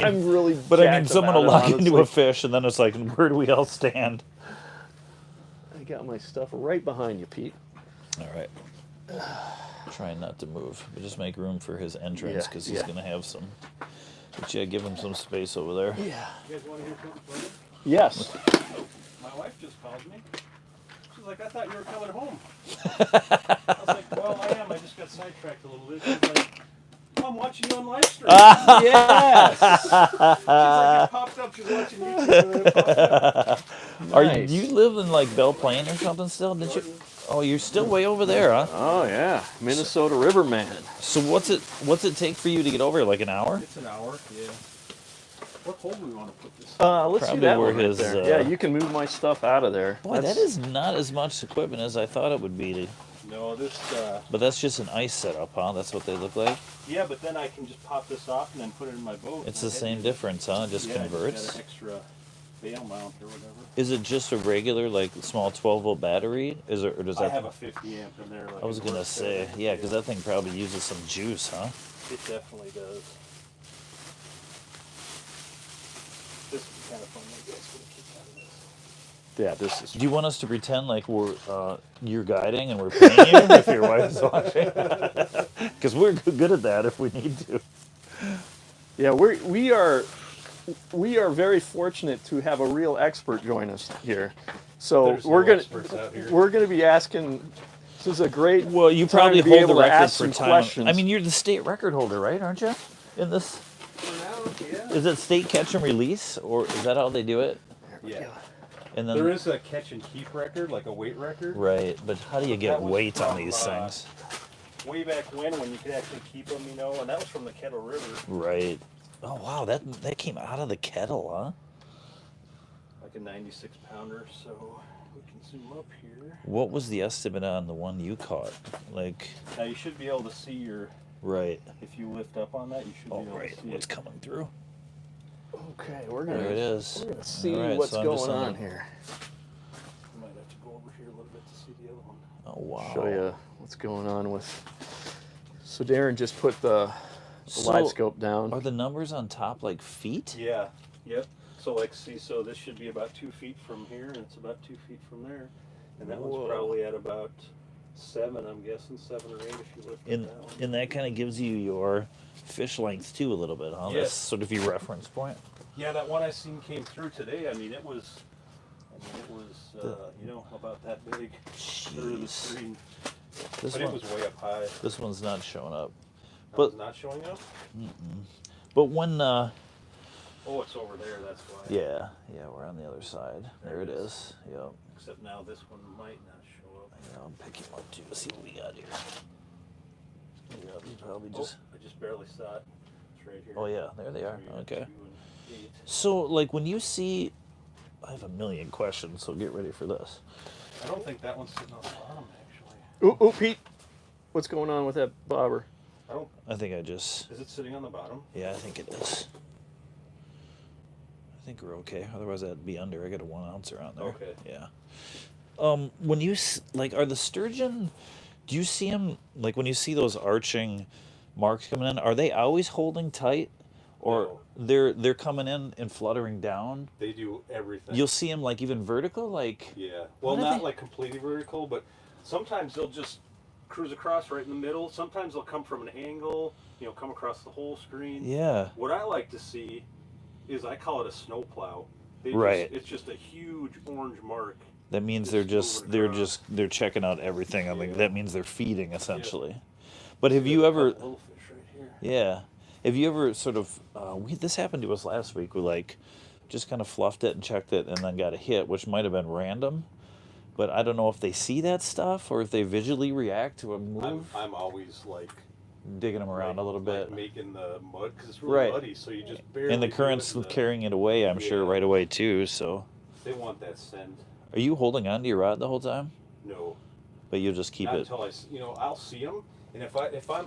I'm really But I mean, jacked someone about will it, lock into a honestly. fish, and then it's like, where do we all stand? I got my stuff right behind you, Pete. All right. Trying not to move, but just make room for his entrance Yeah, because he's yeah. gonna have some. But yeah, give him some space over there. Yeah. You guys want to hear something funny? Yes. My wife just called me. She's like, I thought you were coming home. I was like, well, I am. I just got sidetracked a little bit. She's like, oh, I'm watching you on live stream. Yes. She's like, it popped up. She's watching YouTube and then it popped up. Are Nice. you live in like Belle Plaine or something still? Did you? Oh, you're still way over there, huh? Oh yeah, Minnesota Riverman. So what's it take for you to get over? Like an hour? It's an hour, yeah. What hole do we want to put this? Let's Probably do that where one right his, there. uh, Yeah, you can move my stuff out of there. Boy, that is not as much equipment as I thought it would be. No, this. But that's just an ice setup, huh? That's what they look like. Yeah, but then I can just pop this off and then put it in my boat. It's the same difference, huh? It just Yeah, converts. I just got an extra bail mount or whatever. Is it just a regular like small 12-volt battery? Is it, or does I that? have a 50 amp in there. Like I was it gonna works say, better. yeah, because that thing probably uses some juice, huh? It definitely does. This is kind of fun. I guess we'll keep out of this. Yeah, this is. Do you want us to pretend like we're you're guiding and we're paying you if your wife's watching? Because we're good at that if we need to. Yeah, we are very fortunate to have a real expert join us here. So There's we're no gonna experts out here. we're gonna be asking. This is a great. Well, you time probably to be hold the able to record ask for some time. questions. I mean, you're the state record holder, right? Aren't you? In this, For now, yeah. is it state catch and release, or is that how they do it? Yeah. And then There is a catch and keep record, like a weight record. right, but how do you get That was weight on from, these things? Way back when you could actually keep them, and that was from the Kettle River. Right. Oh wow, that came out of the kettle, huh? Like a 96 pounder, so we can zoom up here. What was the estimate on the one you caught? Like, Now you should be able to see your. right. If you lift up on that, you should Oh, be able right. to see What's it. coming through? Okay, we're gonna. There it is. We're gonna see All right, what's so I'm just going on on the- here. You might have to go over here a little bit to see the other one. Oh, wow. Show you what's going on with. So Darren just put the So, live scope down. Are the numbers on top like feet? Yeah. Yep. So like, see, so this should be about 2 feet from here, and it's about 2 feet from there, and that Whoa. one's probably at about 7. I'm guessing 7 or 8 if you lift And, that one. and that kind of gives you your fish length too a little bit, huh? Yes. That's sort of your reference point. Yeah, that one I seen came through today. I mean, it was you know, about that big through the Jeez. screen, This but one, it was way up high. this one's not showing up. That But- was not showing up. But when, Oh, it's over there. That's why. yeah, we're on the other side. There it is. Yep. Except now this one might not show up. Yeah, I'll pick him up too. See what we got here. Yep, you probably Oh, just. I just barely saw it. It's right here. Oh yeah, there they are. So you got Okay. 2 and 8. So like when you see, I have a million questions, so get ready for this. I don't think that one's sitting on the bottom actually. Ooh, Pete, what's going on with that bobber? I don't. I think I just. Is it sitting on the bottom? Yeah, I think it is. I think we're okay. Otherwise, that'd be under. I got a 1 ounce around there. Okay. Yeah. When you like, are the sturgeon? Do you see them like when you see those arching marks coming in? Are they always holding tight, or they're coming in and fluttering down? They do everything. You'll see them like even vertical, like. Yeah. Well, What are not they- like completely vertical, but sometimes they'll just cruise across right in the middle. Sometimes they'll come from an angle, you know, come across the whole screen. Yeah. What I like to see is I call it a snowplow. They Right. It's just a huge orange mark. That means Just moving across. they're checking out everything. I think Yeah. that means they're feeding essentially. But have you ever? Little fish right here. Yeah. Have you ever sort of? This happened to us last week. We like just kind of fluffed it and checked it, and then got a hit, which might have been random. But I don't know if they see that stuff or if they visually react to a move, I'm always like digging them around like- a little like bit. making the mud because it's really Right. muddy, so you just barely. And the do it current's and the- carrying it away, I'm sure, Yeah. right away too. So, They want that send. are you holding on to your rod the whole time? No. But you'll just keep Not it. until I'll see them, and if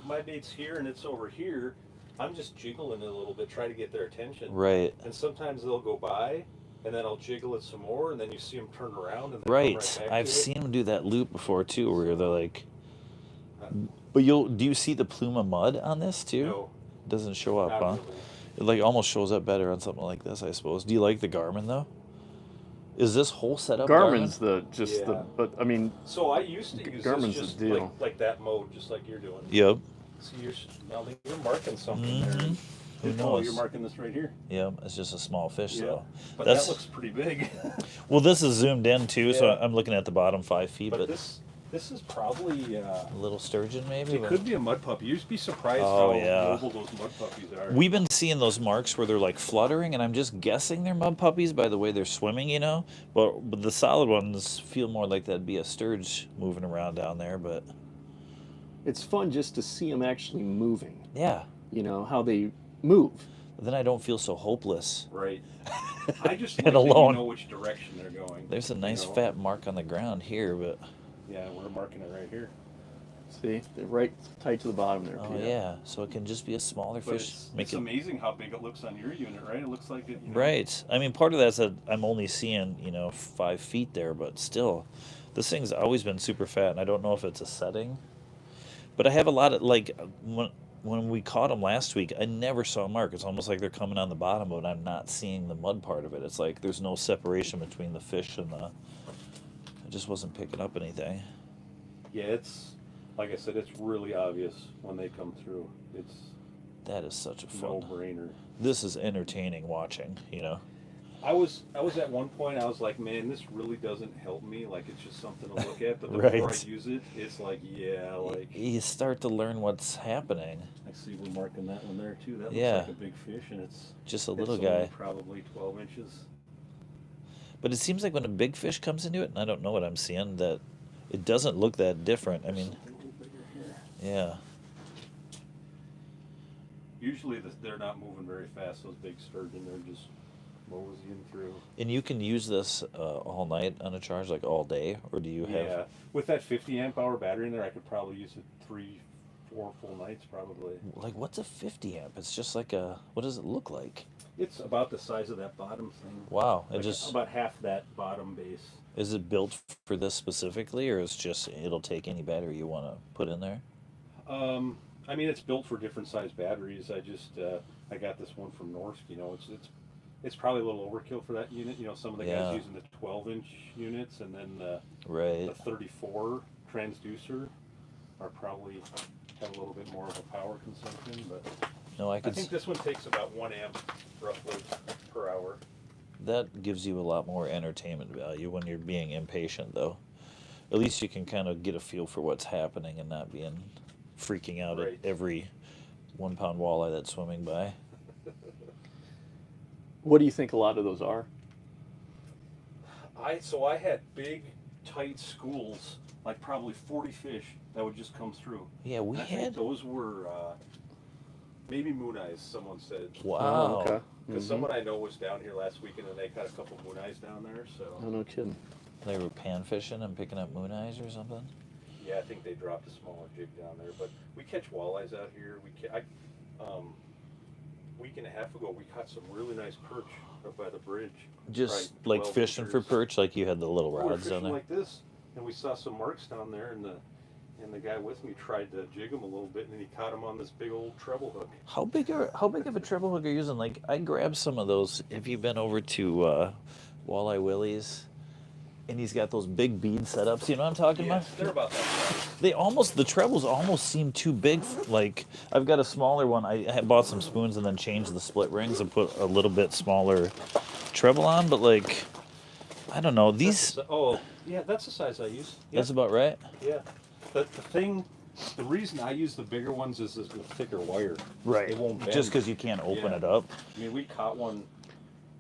my bait's here and it's over here, I'm just jiggling it a little bit, try to get their attention. Right. And sometimes they'll go by, and then I'll jiggle it some more, and then you see them turn around and they Right. come back I've to it. seen them do that loop before too, where they're like. Uh, But do you see the plume of mud on this too? No, It doesn't show up, not huh? really. It like almost shows up better on something like this, I suppose. Do you like the Garmin though? Is this whole setup Garmin's Yeah. but I mean, So I used to use Garmin's this just the deal. like that mode, just like you're doing. Garmin? Yep. See, now you're marking something there. Mhm. Who Oh, knows? you're marking this right here. Yep. It's just a small fish Yeah. though. But That's- that looks pretty big. Well, this is zoomed in too, so Yeah. I'm looking at the bottom 5 feet, But but this is probably. a little sturgeon maybe. It but- could be a mud puppy. You'd be surprised Oh, how yeah. mobile those mud puppies are. We've been seeing those marks where they're like fluttering, and I'm just guessing they're mud puppies by the way they're swimming, you know. But the solid ones feel more like that'd be a sturge moving around down there. But it's fun just to see them actually moving. yeah, You know how they move. then I don't feel so hopeless. Right. I just And like that alone. you know which direction they're going. There's a nice you know? fat mark on the ground here, but Yeah, we're marking it right here. See, they're right tight to the bottom there. oh Peter. yeah, so it can just be a smaller But fish. it's amazing how big it looks on your unit, right? It looks like it. You know, Right. I mean, part of that's that I'm only seeing 5 feet there, but still, this thing's always been super fat, and I don't know if it's a setting. But I have a lot of like when we caught them last week, I never saw a mark. It's almost like they're coming on the bottom, but I'm not seeing the mud part of it. It's like there's no separation between the fish and the. I just wasn't picking up anything. Yeah, it's like I said, it's really obvious when they come through. It's That is such a no fun. brainer. This is entertaining watching. I was at one point I was like, man, this really doesn't help me. Like it's just something to look at. But the more I Right. use it, it's like like You start to learn what's happening. I see we're marking that one there too. That looks Yeah. like a big fish, and it's Just a it's little only guy. probably 12 inches. But it seems like when a big fish comes into it, and I don't know what I'm seeing, that it doesn't look that different. I mean, Something a little bigger here. yeah. Usually they're not moving very fast. Those big sturgeon, they're just moseying through. And you can use this all night on a charge, like all day, or do you have? Yeah, with that 50 amp hour battery in there, I could probably use it 3-4 full nights probably. Like, what's a 50 amp? It's just like a. What does it look like? It's about the size of that bottom thing. Wow, it Like just about half that bottom base. is it built for this specifically, or it's just it'll take any battery you want to put in there? I mean, it's built for different size batteries. I just I got this one from Norsk. You know, it's probably a little overkill for that unit. You know, some of the guys using the 12-inch units, and then the 34 transducer are probably have a little bit more of a power consumption. But No, I think this one takes about 1 amp roughly per hour. That gives you a lot more entertainment value when you're being impatient, though. At least you can kind of get a feel for what's happening and not being freaking out at every 1 pound walleye that's swimming by. What do you think a lot of those are? I had big, tight schools, like probably 40 fish that would just come through. Yeah, we I had think those were maybe moon eyes. Someone said. Wow. Oh, okay. Because someone I know was down here last weekend and they caught a couple moon eyes down there. So. Oh, no kidding. They were pan fishing and picking up moon eyes or something. Yeah, I think they dropped a smaller jig down there. But we catch walleyes out here. Week and a half ago, we caught some really nice perch up by the bridge. Just Probably like 12 fishing for inches. perch, like you had the little We were rods down fishing there. like this, and we saw some marks down there, and the guy with me tried to jig him a little bit, and then he caught him on this big old treble hook. How big of a treble hook are you using? Like, I grabbed some of those. Have you been over to Walleye Willie's? And he's got those big bead setups. You know what I'm talking about? They're about that size. The trebles almost seem too big. Like, I've got a smaller one. I had bought some spoons and then changed the split rings and put a little bit smaller treble on. But like, I don't know. These. That's the size I use. Yeah. That's about right. Yeah. The reason I use the bigger ones is the thicker wire. Right. It won't bend. Just because you can't open it up. I mean, we caught one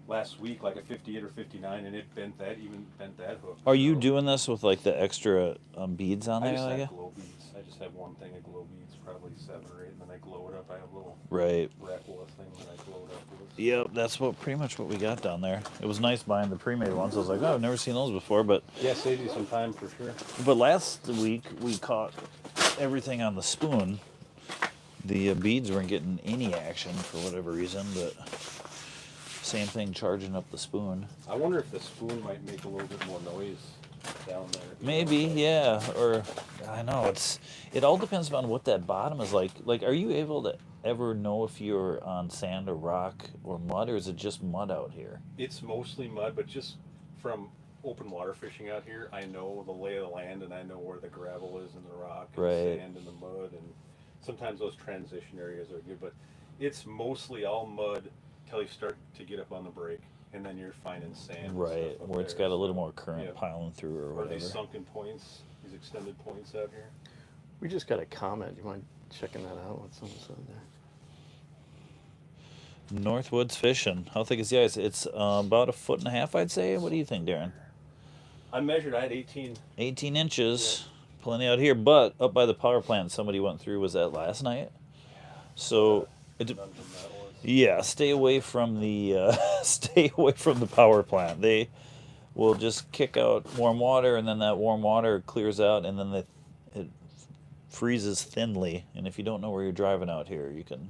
last week, like a 58 or 59, and it bent that hook. Are you doing this with like the extra beads on I there? just like have that? glow beads. I just have one thing of glow beads, probably 7 or 8, and then I glow it up. I have a little Right. Rapala thing that I glow it up with. Yep, that's pretty much what we got down there. It was nice buying the pre-made ones. I was like, oh, I've never seen those before. But Saves you some time for sure. last week we caught everything on the spoon. The beads weren't getting any action for whatever reason, but same thing charging up the spoon. I wonder if the spoon might make a little bit more noise down there. Maybe, yeah. Or I know it all depends on what that bottom is like. Like, are you able to ever know if you're on sand or rock or mud, or is it just mud out here? It's mostly mud, but just from open water fishing out here, I know the lay of the land and I know where the gravel is and the rock and the sand and the mud, and sometimes those transition areas are good, but it's mostly all mud till you start to get up on the break, and then you're finding sand. Right, where it's got a little more current piling through or Or whatever. these sunken points, these extended points out here. We just got a comment. You mind checking that out? What someone said there? Northwoods fishing. How thick is the ice? It's about 1.5 feet, I'd say. What do you think, Darren? I measured, I had 18. 18 inches. Plenty out here. But up by the power plant somebody went through, was that last night? So, yeah, stay away from the power plant. They will just kick out warm water, and then that warm water clears out, and then it freezes thinly. And if you don't know where you're driving out here, you can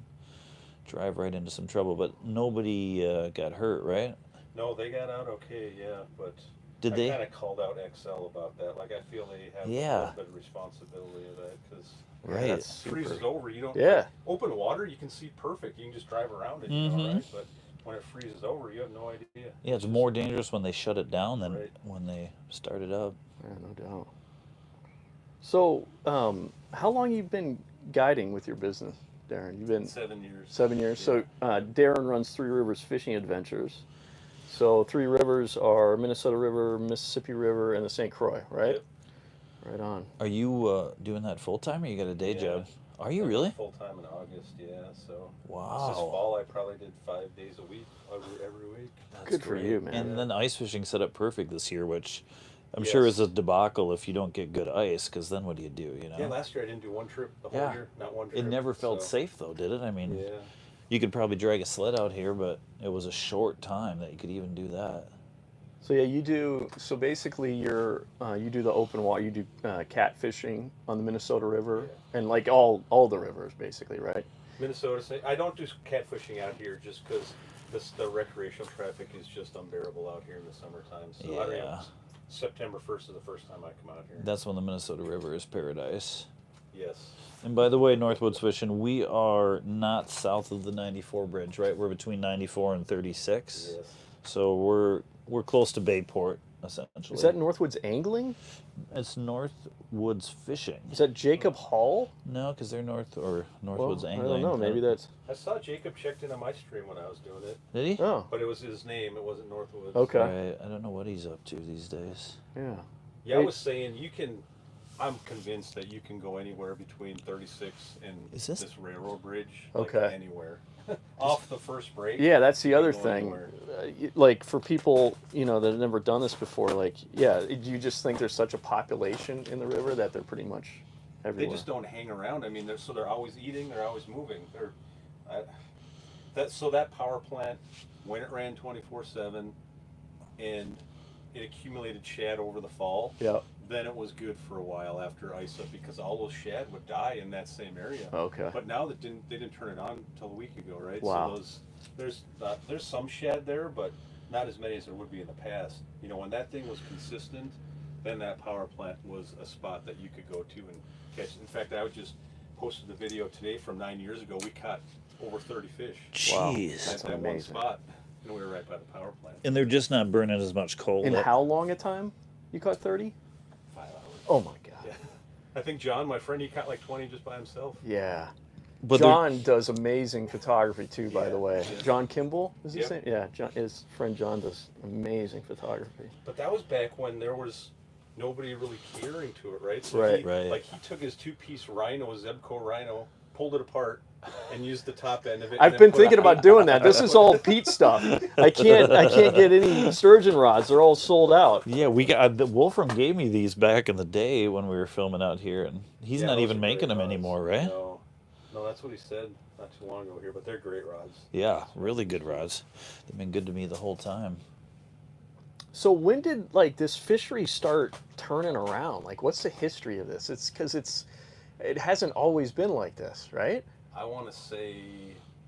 drive right into some trouble. But nobody got hurt, right? No, they got out okay, yeah, but Did they? I kind of called out XL about that. Like, I feel they have a little bit of responsibility of that, because Right. it freezes over. You don't. Yeah. Open water, you can see perfect. You can just drive around it, you know, right? But when it freezes over, you have no idea. Yeah, it's more dangerous when they shut it down than Right. when they start it up. Yeah, no doubt. So, how long you been guiding with your business, Darren? You've been 7 years. 7 years. So, Darren runs Three Rivers Fishing Adventures. So, Three Rivers are Minnesota River, Mississippi River, and the St. Croix, right? Yep. Right on. Are you doing that full time, or you got a day job? Are you really? Full time in August, yeah. So Wow. this fall, I probably did 5 days a week, every week. That's Good for you, man. And then ice fishing set up perfect this year, which I'm sure is a debacle if you don't get good ice, because then what do? You know? Yeah, last year I didn't do one trip the whole year, not one trip. It never felt so, safe though, did it? I mean, Yeah. You could probably drag a sled out here, but it was a short time that you could even do that. So yeah, you do. So basically, you do the open water. You do catfishing on the Minnesota River, and like all the rivers, basically, right? Minnesota. I don't do catfishing out here just because the recreational traffic is just unbearable out here in the summertime. So I don't Yeah. know, September 1st is the first time I come out here. That's when the Minnesota River is paradise. Yes. And by the way, Northwoods Fishing, we are not south of the 94 bridge, right? We're between 94 and 36. Yes. So we're close to Bayport, essentially. Is that Northwoods Angling? It's Northwoods Fishing. Is that Jacob Hall? No, because they're Northwoods Well, I Angling. don't know. Maybe that's. I saw Jacob checked in on my stream when I was doing it, Did he? Oh, but it was his name. It wasn't Northwoods. okay. Right. I don't know what he's up to these days. Yeah. Yeah, I was saying you can. I'm convinced that you can go anywhere between 36 and Is this- railroad bridge. Okay. Like anywhere. Off the first break. Yeah, that's the you other can go thing. anywhere. Like for people, that have never done this before, like, yeah, you just think there's such a population in the river that they're pretty much They everywhere. just don't hang around. I mean, they're always eating. They're always moving. That power plant, when it ran 24/7, and it accumulated shad over the fall. Yeah. Then it was good for a while after ice up because all those shad would die in that same area. Okay. But now they didn't turn it on until a week ago, right? Wow. So there's some shad there, but not as many as there would be in the past. When that thing was consistent, then that power plant was a spot that you could go to and catch. In fact, I just posted the video today from 9 years ago. We caught over 30 fish Wow. Jeez. That's at that one amazing. spot, and we were right by the power plant. And they're just not burning as much coal. In up. how long a time? You caught 30? 5 hours. Oh my God. Yeah. I think John, my friend, he caught like 20 just by himself. Yeah. But they're- John does amazing photography too, by Yeah, the way. yeah. John Kimball is his Yep. name? Yeah, his friend John does amazing photography. But that was back when there was nobody really catering to it, right? So Right. he, Right. Like he took his 2-piece rhino, Zebco rhino, pulled it apart, and used the top end of it. I've and been then put thinking about doing that. This is all Pete stuff. I can't get any sturgeon rods. They're all sold out. Yeah, we got Wolfram gave me these back in the day when we were filming out here, and he's Yeah, not those even are making great them rods. anymore, right? No, that's what he said not too long ago here. But they're great rods. Yeah, really good rods. They've been good to me the whole time. So when did like this fishery start turning around? Like, what's the history of this? It's because it hasn't always been like this, right? I want to say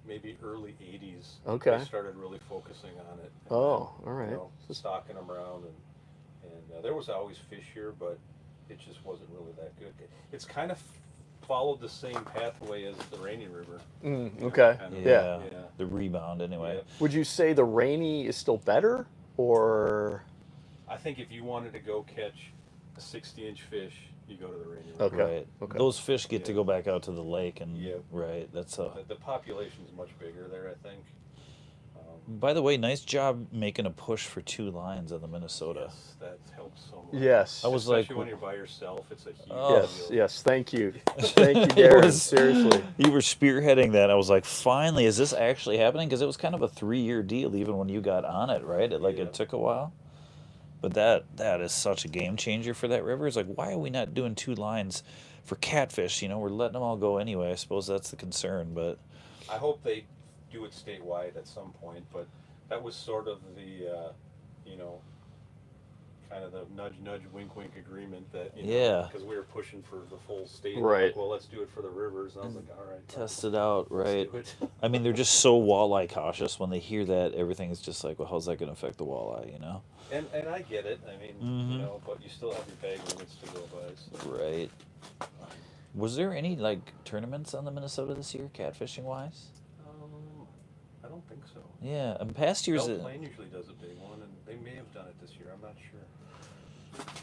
maybe early 80s. Okay. They started really focusing on it. And Oh, all right. stocking them around, and there was always fish here, but it just wasn't really that good. It's kind of followed the same pathway as the Rainy River. Okay. Kind of. Yeah. Yeah. The rebound, anyway. Yeah. Would you say the Rainy is still better, or I think if you wanted to go catch a 60-inch fish, you go to the Rainy River. Okay. Right. Okay. Those fish get to Yeah. go back out to the lake, and Yeah. right. That's The population's much bigger there, I think. By the way, nice job making a push for 2 lines on the Minnesota. Yes, that helps so much. yes. I was Especially like- when you're by yourself, it's a huge Oh. Yes. deal. Yes. Thank you. Thank you, Darren. was- Seriously. You were spearheading that. I was like, finally, is this actually happening? Because it was kind of a 3-year deal, even when you got on it, right? Yeah. It took a while. But that is such a game changer for that river. It's like, why are we not doing 2 lines for catfish? We're letting them all go anyway. I suppose that's the concern, but I hope they do it statewide at some point, but that was sort of the, kind of the nudge, nudge, wink, wink agreement that, Yeah. because we were pushing for the full state. Right. Like, well, let's do it for the rivers. And I was like, all right. test it out, let's right? do it. I mean, they're just so walleye cautious. When they hear that, everything is just like, well, how's that going to affect the walleye, And I get it. I mean, Mhm. but you still have your bag limits to go by. So. Right. Was there any, tournaments on the Minnesota this year, catfishing wise? I don't think so. Yeah, and past years, Belle Plaine usually does a big one, and they may have done it this year. I'm not sure.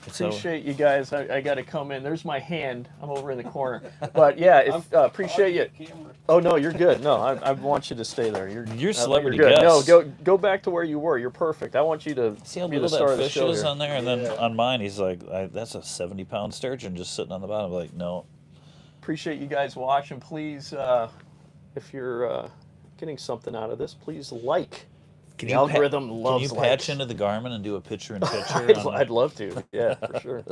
Appreciate you guys. I got to come in. There's my hand. I'm over in the corner. But yeah, appreciate you. Camera. Oh no, you're good. No, I want you to stay there. You're celebrity good. guest. No, go back to where you were. You're perfect. I want you to See how be the little star that of the fish show is here. on there? And then Yeah. on mine, he's like, that's a 70-pound sturgeon just sitting on the bottom. I'm like, no. Appreciate you guys watching. Please, if you're getting something out of this, please like. The algorithm loves Can you patch likes. into the Garmin and do a picture-in-picture? I'd love to. Yeah, for sure.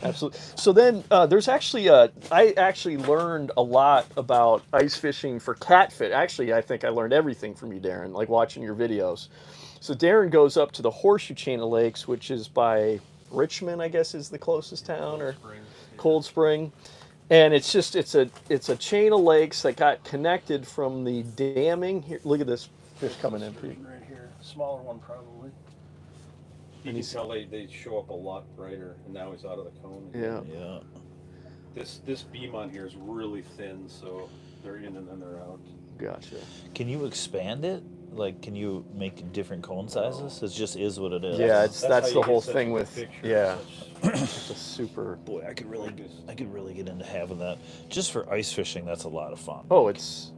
Absolutely. So then there's actually I actually learned a lot about ice fishing for catfish. Actually, I think I learned everything from you, Darren, like watching your videos. So Darren goes up to the Horseshoe Chain of Lakes, which is by Richmond, I guess is the closest town, or Spring. Cold Spring. And it's a chain of lakes that got connected from the damming. Here, look at this fish coming in. Sturgeon right here. Smaller one probably. You And can tell they show up a lot brighter, and now he's out of the cone. Yeah. Yeah. This beam on here is really thin, so they're in and then they're out. Gotcha. Can you expand it? Like, can you make different cone sizes? It just is what it is. Yeah, That's that's how the you whole get such a thing good with picture, yeah. such- It's a super. Boy, I could really get into having that. Just for ice fishing, that's a lot of fun. Oh, it's.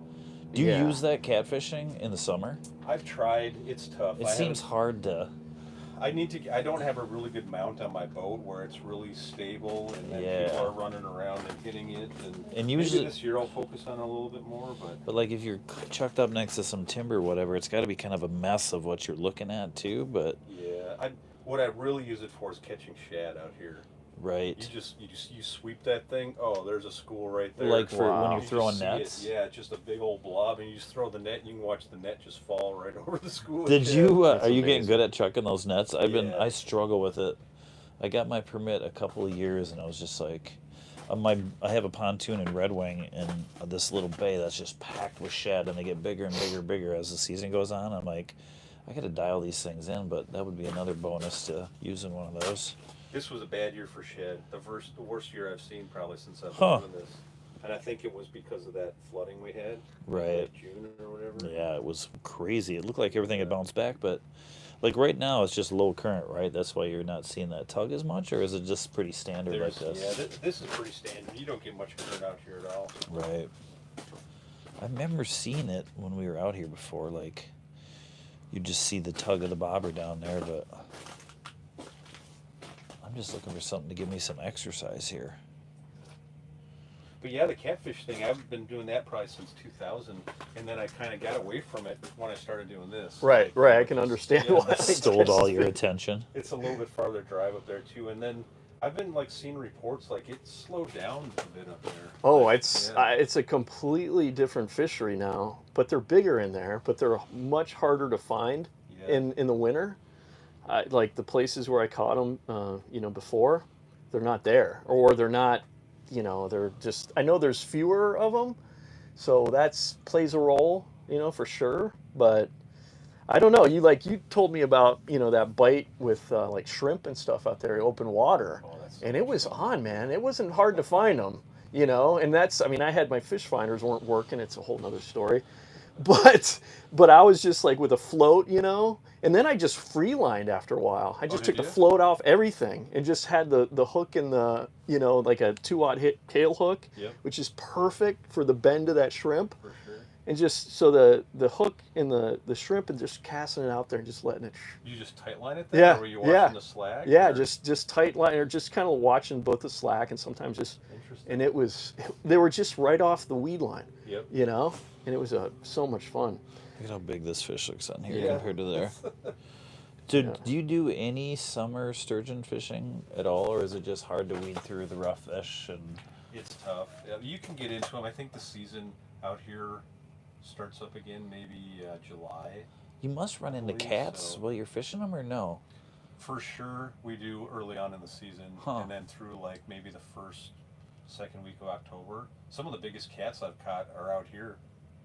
Do you yeah. use that catfishing in the summer? I've tried. It's tough. It seems hard to. I don't have a really good mount on my boat where it's really stable, and then Yeah. people are running around and hitting it. And usually- maybe this year I'll focus on it a little bit more, but But like if you're chucked up next to some timber, or whatever, it's got to be kind of a mess of what you're looking at too. But yeah, what I really use it for is catching shad out here. right, You sweep that thing. Oh, there's a school right there. like for when Wow. you're You throwing just see it. nets. Yeah, it's just a big old blob, and you just throw the net, and you can watch the net just fall right over the school. Did shad. you? It's Are you getting amazing. good at chucking those nets? Yeah. I struggle with it. I got my permit a couple of years, and I was just like, I have a pontoon in Red Wing in this little bay that's just packed with shad, and they get bigger and bigger and bigger as the season goes on. I'm like, I got to dial these things in, but that would be another bonus to using one of those. This was a bad year for shad. The worst year I've seen probably since I've Huh. been doing this. And I think it was because of that flooding we had. Right. Like June or whatever. Yeah, it was crazy. It looked like everything had bounced back, but like right now it's just low current, right? That's why you're not seeing that tug as much, or is it just pretty standard like this? Yeah, this is pretty standard. You don't get much current out here at all. Right. I remember seeing it when we were out here before. Like, you just see the tug of the bobber down there, but I'm just looking for something to give me some exercise here. But yeah, the catfish thing, I've been doing that probably since 2000, and then I kind of got away from it when I started doing this. Right, right. I can understand Yeah, why. It stole all your attention. It's a little bit farther drive up there too, and then I've been like seeing reports like it slowed down a bit up there. Oh, Like, it's yeah. it's a completely different fishery now, but they're bigger in there, but they're much harder to find Yeah. in the winter. Like the places where I caught them, before, they're not there, or they're not, they're just. I know there's fewer of them, so that's plays a role, for sure. But I don't know. You told me about that bite with like shrimp and stuff out there, open water, Oh, that's and it was on, man. It wasn't hard to find them, and that's. I mean, I had my fish finders weren't working. It's a whole nother story, but I was just like with a float, and then I just free lined after a while. I just did took the ya? float off everything and just had the hook in the like a 2-aught hit tail hook, Yep. which is perfect for the bend of that shrimp. For sure. And just so the hook in the shrimp and just casting it out there and just letting it. You just tight line it then? Yeah, Or were you yeah. watching the slag? Yeah, or- just tight line or just kind of watching both the slack and sometimes just. Interesting. And they were just right off the weed line, Yep. and it was so much fun. Look at how big this fish looks on here Yeah. compared to there. Yeah. Do you do any summer sturgeon fishing at all, or is it just hard to weed through the rough fish? And It's tough. You can get into them. I think the season out here starts up again maybe July. you must run into believe cats so. while you're fishing them, or no? For sure, we do early on in the season, Huh. and then through like maybe the second week of October. Some of the biggest cats I've caught are out here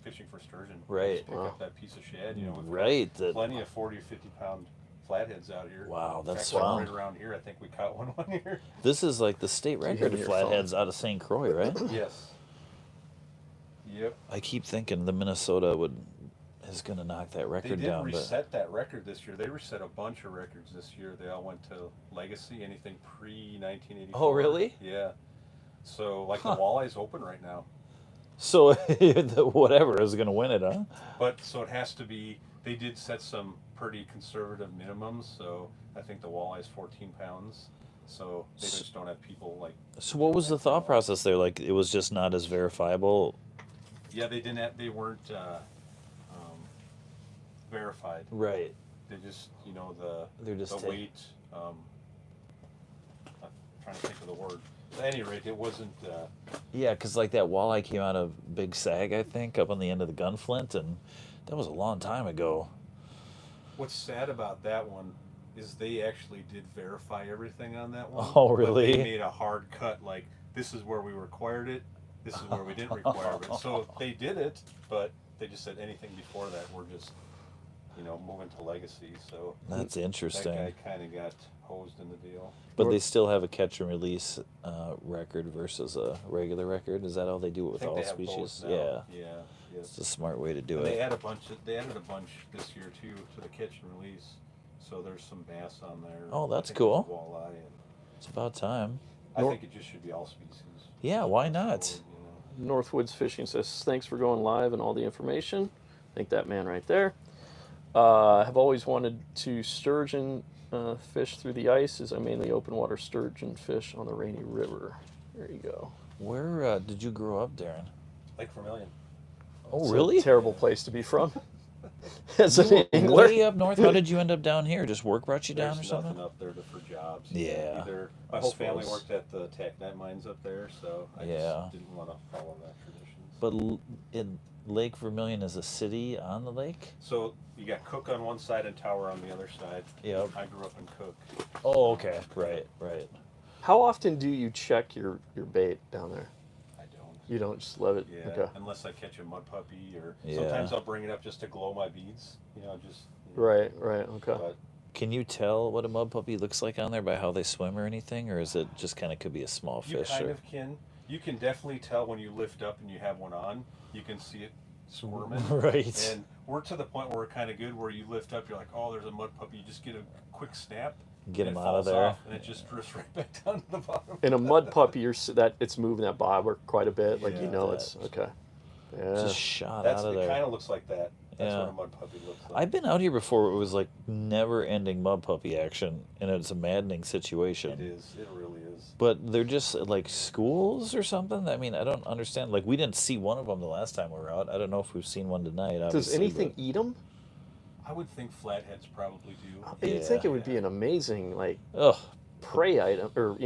fishing for sturgeon. Right. Just pick Wow. up that piece of shad. We've got Right. plenty of 40 or 50 pound flatheads out here. Wow, In that's fact, fun. right around here. I think we caught one year. This is like the state record have of your flatheads out of St. Croix, right? Yes. Yep. I keep thinking the Minnesota is going to knock that They record did down, but reset that record this year. They reset a bunch of records this year. They all went to legacy, anything pre 1984. Oh, really? Yeah. So like Huh. the walleye's open right now. so whatever is going to win it, huh? But so it has to be. They did set some pretty conservative minimums. So I think the walleye's 14 pounds. So they just don't have people like. So what was the thought process there? Like it was just not as verifiable, Yeah, they didn't. They weren't verified. right? They just They're just the taking- weight. trying to think of the word. At any rate, it wasn't. Yeah, because like that walleye came out of Big Sag, I think, up on the end of the Gunflint, and that was a long time ago. What's sad about that one is they actually did verify everything on that one. Oh, But really? they made a hard cut, like, this is where we required it, this is where we didn't require it. So they did it, but they just said anything before that, we're just, moving to legacy. So That's interesting. that guy kind of got hosed in the deal. But they still have a catch and release record versus a regular record. Is that how they do it with I think all they have species? both now. Yeah, Yeah. it's a smart way to do And it. they added a bunch this year too to the catch and release. So there's some bass on there. Oh, that's I think cool. there's Walleye. And It's about time. I think it just should be all species. Yeah, why not? Forward, Northwoods Fishing says, thanks for going live and all the information. I think that man right there. Have always wanted to sturgeon fish through the ice, as I mainly open water sturgeon fish on the Rainy River. There you go. Where did you grow up, Darren? Lake Vermilion. Oh, It's really? a terrible place to be from. As an You were angler. way up north. How did you end up down here? Just work brought you down There's or something? nothing up there for jobs. Yeah, Either I my whole family suppose. worked at the Tacknet mines up there, so I Yeah. just didn't want to follow that tradition. But in Lake Vermilion is a city on the lake? So you got Cook on one side and Tower on the other side. Yep. I grew up in Cook. Oh, okay. Right. How often do you check your bait down there? I don't. You don't just let it? Yeah, Okay. unless I catch a mud puppy, or Yeah. sometimes I'll bring it up just to glow my beads. Right, okay. But Can you tell what a mud puppy looks like on there by how they swim or anything? Or is it just kind of could be a small you fish? kind or... of can. You can definitely tell when you lift up and you have one on. You can see it squirming. Right. And we're to the point where we're kind of good, where you lift up, you're like, oh, there's a mud puppy. You just get a quick snap. Get and him it out of falls there. off, and it just drifts right back down to the bottom. In a mud puppy, it's moving that bobber quite a bit. Like, Yeah. it's okay. Yeah. Just shot That's out of it. there. Kind of looks like that. That's Yeah. what a mud puppy looks like. I've been out here before. It was like never-ending mud puppy action, and it's a maddening situation. It is. It really is. But they're just like schools or something. I mean, I don't understand. Like, we didn't see one of them the last time we were out. I don't know if we've seen one tonight. Does Obviously, anything but- eat them? I would think flatheads probably do. You'd Yeah. think it would be an amazing, like, Ugh. prey item, or,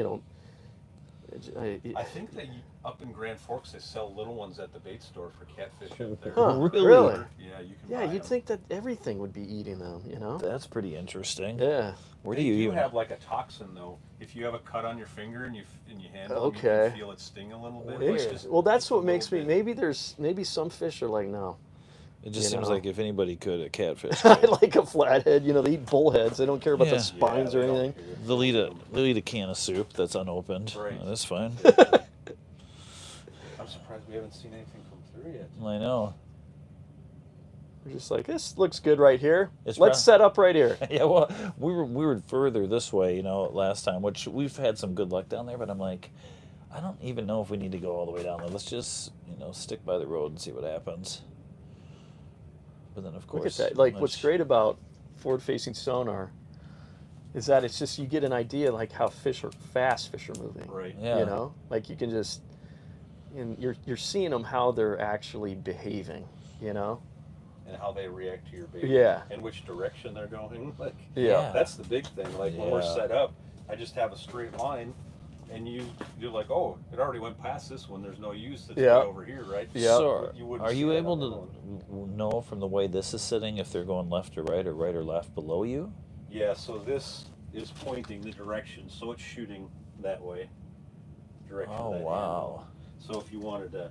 I think that up in Grand Forks they sell little ones at the bait store for catfish up there. Huh, Really? really? Yeah, you can. Yeah, buy you'd 'em. think that everything would be eating them, That's pretty interesting. Yeah. Where They do you even have like a toxin though. If you have a cut on your finger and you handle it, you Okay. can feel it sting a little bit. It- It's just- well, that's just a what makes me. little Maybe some fish are like, no. It just You seems know. like if anybody could, a catfish I could. like a flathead. They eat bullheads. They don't care about Yeah. the spines Yeah, or they don't anything. care. They'll eat a can of soup that's unopened. Right. That's fine. I'm surprised we haven't seen anything come through yet. I know. We're just like, this looks good right here. It's Let's set up right here. Yeah, well, we were further this way, last time, which we've had some good luck down there. But I'm like, I don't even know if we need to go all the way down there. Let's just, stick by the road and see what happens. But then, of Look course, at that. Like, what's great about forward-facing sonar is that it's just, you get an idea like how fast fish are moving. Right. Yeah. Like you can just, and you're seeing them how they're actually behaving. And how they react to your bait. Yeah. And which direction they're going. Like, Yeah. that's the big thing. Like when we're Yeah. set up, I just have a straight line, and you're like, oh, it already went past this one. There's no use. It's Yeah. right over here, right? Yeah. So, wouldn't are see you that able on the to one. know from the way this is sitting if they're going left or right or left below you? Yeah. So this is pointing the direction, so it's shooting that way. Direction. Oh, of that wow. animal. So if you wanted to,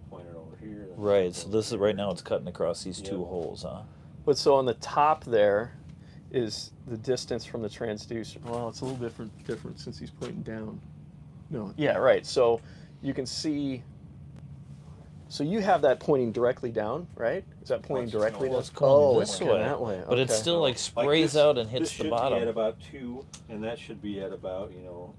point it over here. then Right. it's So over this is here. right now. It's cutting across these two Yep. holes, huh? But so on the top there is the distance from the transducer. Well, it's a little different since he's pointing down. No. Yeah, right. So you can see. So you have that pointing directly down, right? Is that pointing No, directly no, down? it's going Oh, this it's going way. that way. But it's okay. still like Like sprays this- out and this hits the should be bottom. at about 2, and that should be at about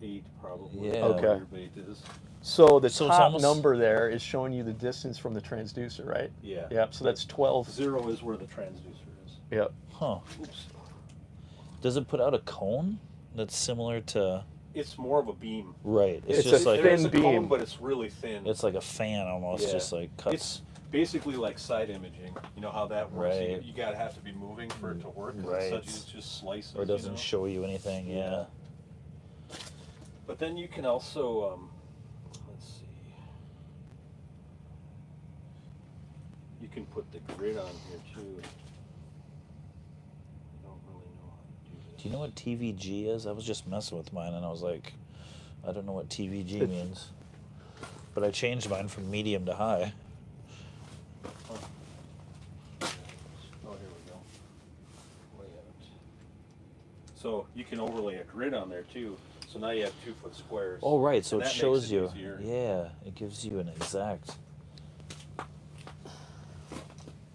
8 probably. Yeah. Okay. Your bait is. So the So it's top almost- number there is showing you the distance from the transducer, right? Yeah. Yep. So that's 12. 0 is where the transducer is. Yep. Huh. Oops. Does it put out a cone that's similar to? It's more of a beam. Right. It's, It's just a like There's thin a cone, beam. but it's really thin. it's like a fan almost, Yeah. just like cuts. It's basically like side imaging. You know how that works? Right. You gotta have to be moving for it to work. 'Cause Right. It's just slices. or it doesn't show you anything. Yeah. But then you can also, let's see, you can put the grid on here too. I don't really know how to do this. Do you know what TVG is? I was just messing with mine, and I was like, I don't know what TVG means. But I changed mine from medium to high. Oh, here we go. Layout. So you can overlay a grid on there too. So now you have 2-foot squares. Oh, right. So And it that shows makes it you. easier. Yeah, it gives you an exact.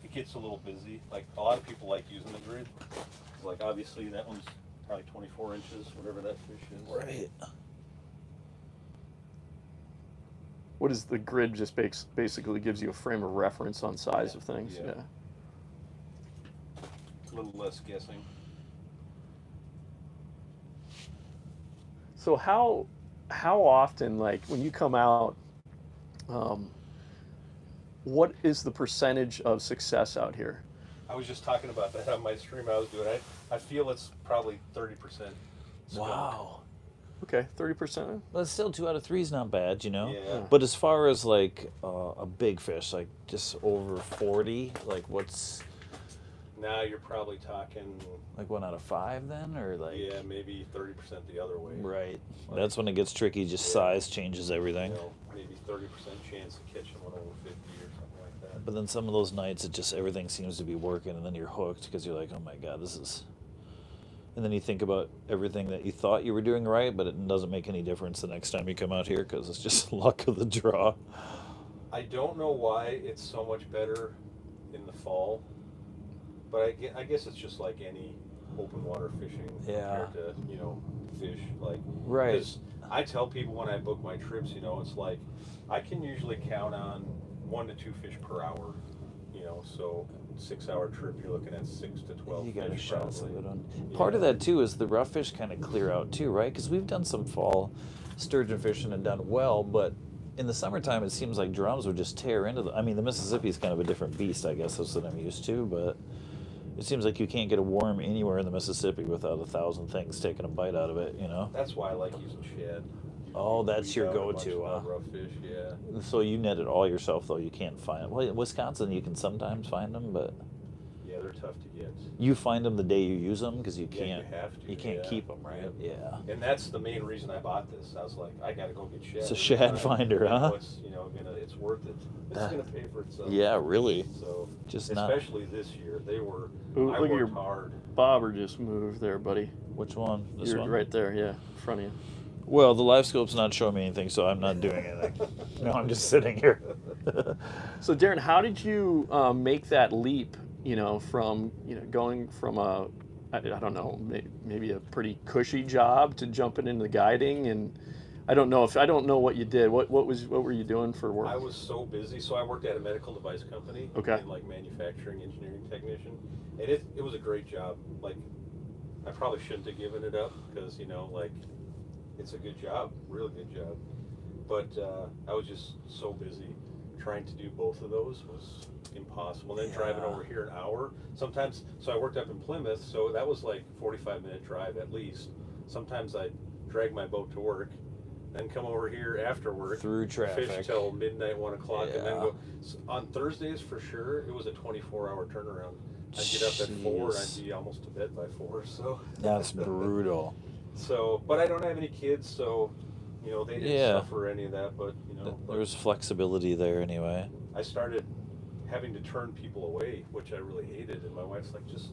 It gets a little busy. Like a lot of people like using the grid. Like obviously that one's probably 24 inches, whatever that fish is. Right. What is the grid? Just basically gives you a frame of reference on size of things. Yeah. A little less guessing. So how often, like when you come out, what is the percentage of success out here? I was just talking about that on my stream I was doing. I feel it's probably 30%. skunk. Wow. Okay, 30%. But still, 2 out of 3 is not bad, you know? Yeah. But as far as like a big fish, like just over 40, like what's Now you're probably talking, like 1 out of 5 then? Or like. yeah, maybe 30% the other way. Right. Like, That's when it gets tricky, just yeah. size changes everything. You know, maybe 30% chance of catching one over 50 or something like that. But then some of those nights, it just everything seems to be working, and then you're hooked because you're like, oh my god, this is. And then you think about everything that you thought you were doing right, but it doesn't make any difference the next time you come out here because it's just luck of the draw. I don't know why it's so much better in the fall, but I guess it's just like any open water fishing Yeah. compared to, you know, fish. Like, Right. 'cause I tell people when I book my trips, you know, it's like I can usually count on 1 to 2 fish per hour. You know, so 6-hour trip, you're looking at 6 to 12 You got a fish shot probably. of it on. Part of that too is the rough fish kind of clear out too, right? Because we've done some fall sturgeon fishing and done well, but in the summertime it seems like drums would just tear into the. I mean, the Mississippi is kind of a different beast, I guess, that's what I'm used to, but it seems like you can't get a worm anywhere in the Mississippi without 1,000 things taking a bite out of it, you know? That's why I like using shad. Oh, that's weed your out a bunch go-to, of huh? rough fish, yeah. So you net it all yourself, though. You can't find. Well, in Wisconsin, you can sometimes find them, but Yeah, they're tough to get. you find them the day you use them because you Yeah, can't. you have to. You can't yeah. keep them, right? Yeah. And that's the main reason I bought this. I was like, I gotta go get shad. It's a every shad time. finder, You know, huh? It's, you know, it's worth it. It's That- gonna pay for itself. Yeah, really. So, Just not. especially this year, they were. Ooh, I look at worked your hard. bobber just moved there, buddy. Which one? This You're one? right there, yeah, in front of you. Well, the live scope's not showing me anything, so I'm not doing anything. No, I'm just sitting here. So Darren, how did you make that leap? You know, from going from I don't know, maybe a pretty cushy job to jumping into the guiding, and I don't know what you did. What were you doing for work? I was so busy, so I worked at a medical device company. Okay. In like manufacturing engineering technician, and it was a great job. Like, I probably shouldn't have given it up because, you know, like, it's a good job, really good job. But I was just so busy. Trying to do both of those was impossible. And then driving Yeah. over here an hour sometimes. So I worked up in Plymouth, so that was like 45-minute drive at least. Sometimes I'd drag my boat to work, then come over here after work, Through traffic. fish till midnight, 1 o'clock, and then Yeah. go. On Thursdays for sure, it was a 24-hour turnaround. I'd get up at 4 and Jeez. I'd be almost to bed by 4. So. That's brutal. So, but I don't have any kids, so, you know, they didn't Yeah. suffer any of that. But, you know, There was flexibility there anyway. I started having to turn people away, which I really hated, and my wife's like, just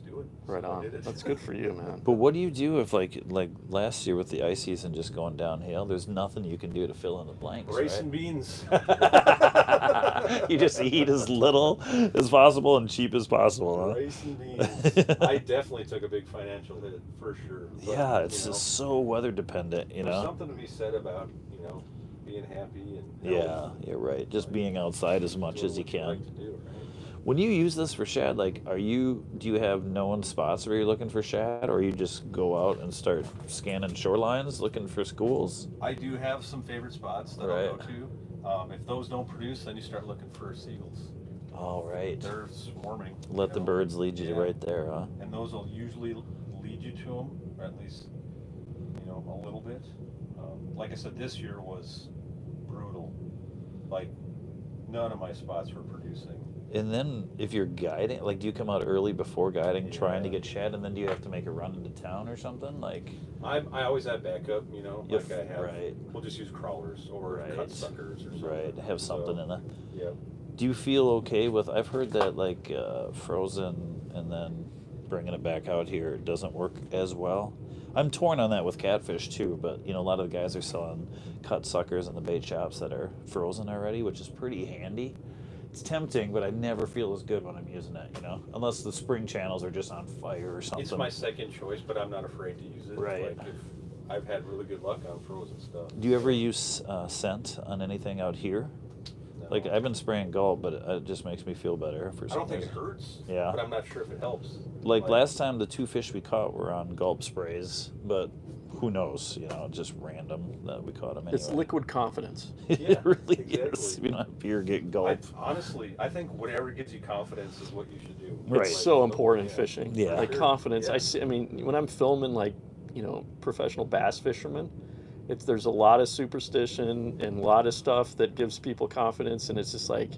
do it. Right So I on. did it. That's good for you, man. But what do you do if like last year with the ice season just going downhill? There's nothing you can do to fill in the blanks, Rice right? and beans. You just eat as little as possible and cheap as possible, huh? Rice and beans. I definitely took a big financial hit for sure. But, Yeah, it's you know, just so weather dependent, you there's know? something to be said about, you know, being happy and Yeah, health. you're right. Just being outside as much Doing as you what can. like to do, right? When you use this for shad, like, do you have known spots where you're looking for shad, or you just go out and start scanning shorelines looking for schools? I do have some favorite spots that I'll go to. If those don't produce, then you start looking for seagulls. All right. They're swarming. Let you the know. birds lead you Yeah. right there, huh? And those will usually lead you to them, or at least, you know, a little bit. Like I said, this year was brutal. Like, none of my spots were producing. And then if you're guiding, like, do you come out early before guiding, trying to Yeah. get shad, and then do you have to make a run into town or something? Like, I always have backup, you know, like I have. right. We'll just use crawlers or Right. cut suckers or something. Right, have something So, in it. Yep. Do you feel okay with? I've heard that like frozen and then bringing it back out here doesn't work as well. I'm torn on that with catfish too, but you know a lot of the guys are selling cut suckers in the bait shops that are frozen already, which is pretty handy. It's tempting, but I never feel as good when I'm using it, you know, unless the spring channels are just on fire or something. It's my second choice, but I'm not afraid to use it. Right. Like if I've had really good luck on frozen stuff. Do you ever use scent on anything out here? No. Like I've been spraying Gulp, but it just makes me feel better for I some don't think it reason. hurts. Yeah. But I'm not sure if it helps. Like last time, the 2 fish we caught were on Gulp sprays, but who knows? You know, just random that we caught them anyway. It's liquid confidence. It Yeah, really exactly. is. We don't have beer, get Gulp. Honestly, I think whatever gives you confidence is what you should do. Right. It's so important in fishing. Yeah. Like Sure. confidence. Yeah. I mean, when I'm filming like, you know, professional bass fishermen, there's a lot of superstition and a lot of stuff that gives people confidence, and it's just like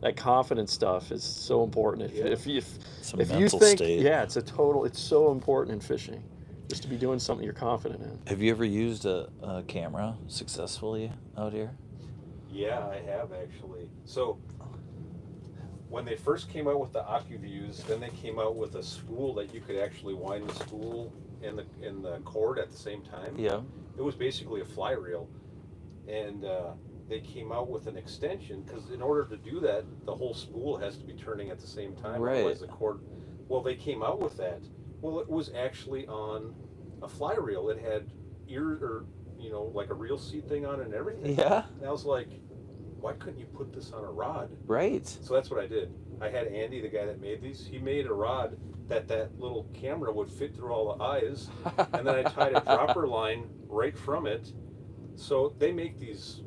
that confidence stuff is so important. Yeah. If you mental think, state. yeah, it's so important in fishing, just to be doing something you're confident in. Have you ever used a camera successfully out here? Yeah, I have actually. So when they first came out with the AccuViews, then they came out with a spool that you could actually wind the spool in the cord at the same time. Yeah. It was basically a fly reel, and they came out with an extension because in order to do that, the whole spool has to be turning at the same time. Right. Otherwise, the cord. Well, they came out with that. Well, it was actually on a fly reel. It had like a reel seat thing on it and everything. Yeah. And I was like, why couldn't you put this on a rod? Right. So that's what I did. I had Andy, the guy that made these, he made a rod that little camera would fit through all the eyes, and then I tied a dropper line right from it. So they make these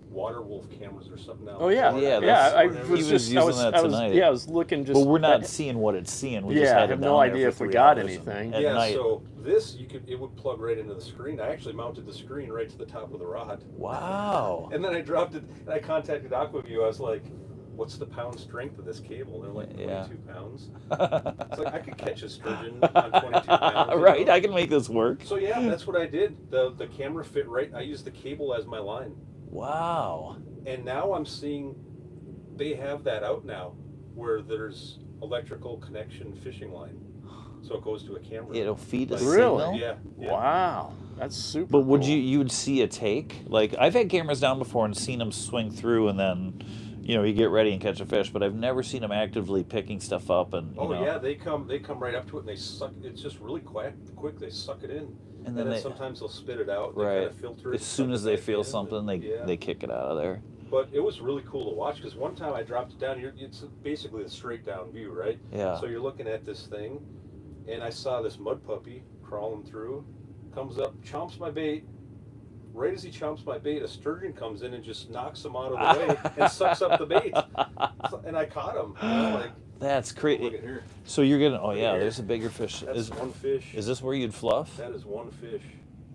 water wolf cameras or something now. Oh yeah, Yeah, yeah. I he was was just, using that tonight. I was looking just. But we're not seeing what it's seeing. We just Yeah, I had it have down no there idea for if we 3 got hours anything. at Yeah, night. so this it would plug right into the screen. I actually mounted the screen right to the top of the rod. Wow. And then I dropped it, and I contacted AquaView. I was like, what's the pound strength of this cable? And they're like, 22 pounds. It's like, I could catch a sturgeon on 22 pounds. you Right, know? I can make this work. So yeah, that's what I did. The camera fit right. I used the cable as my line. Wow. And now I'm seeing they have that out now where there's electrical connection fishing line. So it goes to a camera. It'll feed a Like- Really? signal? Yeah. Wow, that's super. But would cool. you'd see a take? Like I've had cameras down before and seen them swing through, and then you get ready and catch a fish. But I've never seen them actively picking stuff up and Oh yeah, they come right up to it and they suck. It's just really quick. They suck it in. And then they- sometimes they'll spit it out. They Right. kind of filter it. As soon as they feel something, they they kick it out of there. But it was really cool to watch because one time I dropped it down. It's basically a straight down view, right? Yeah. So you're looking at this thing, and I saw this mud puppy crawling through, comes up, chomps my bait. Right as he chomps my bait, a sturgeon comes in and just knocks him out of the way and sucks up the bait. And I caught him. And I'm like, That's look crazy. at here. So you're getting. Oh Look yeah, here. there's a bigger fish. That's one fish. Is this where you'd fluff? That is one fish.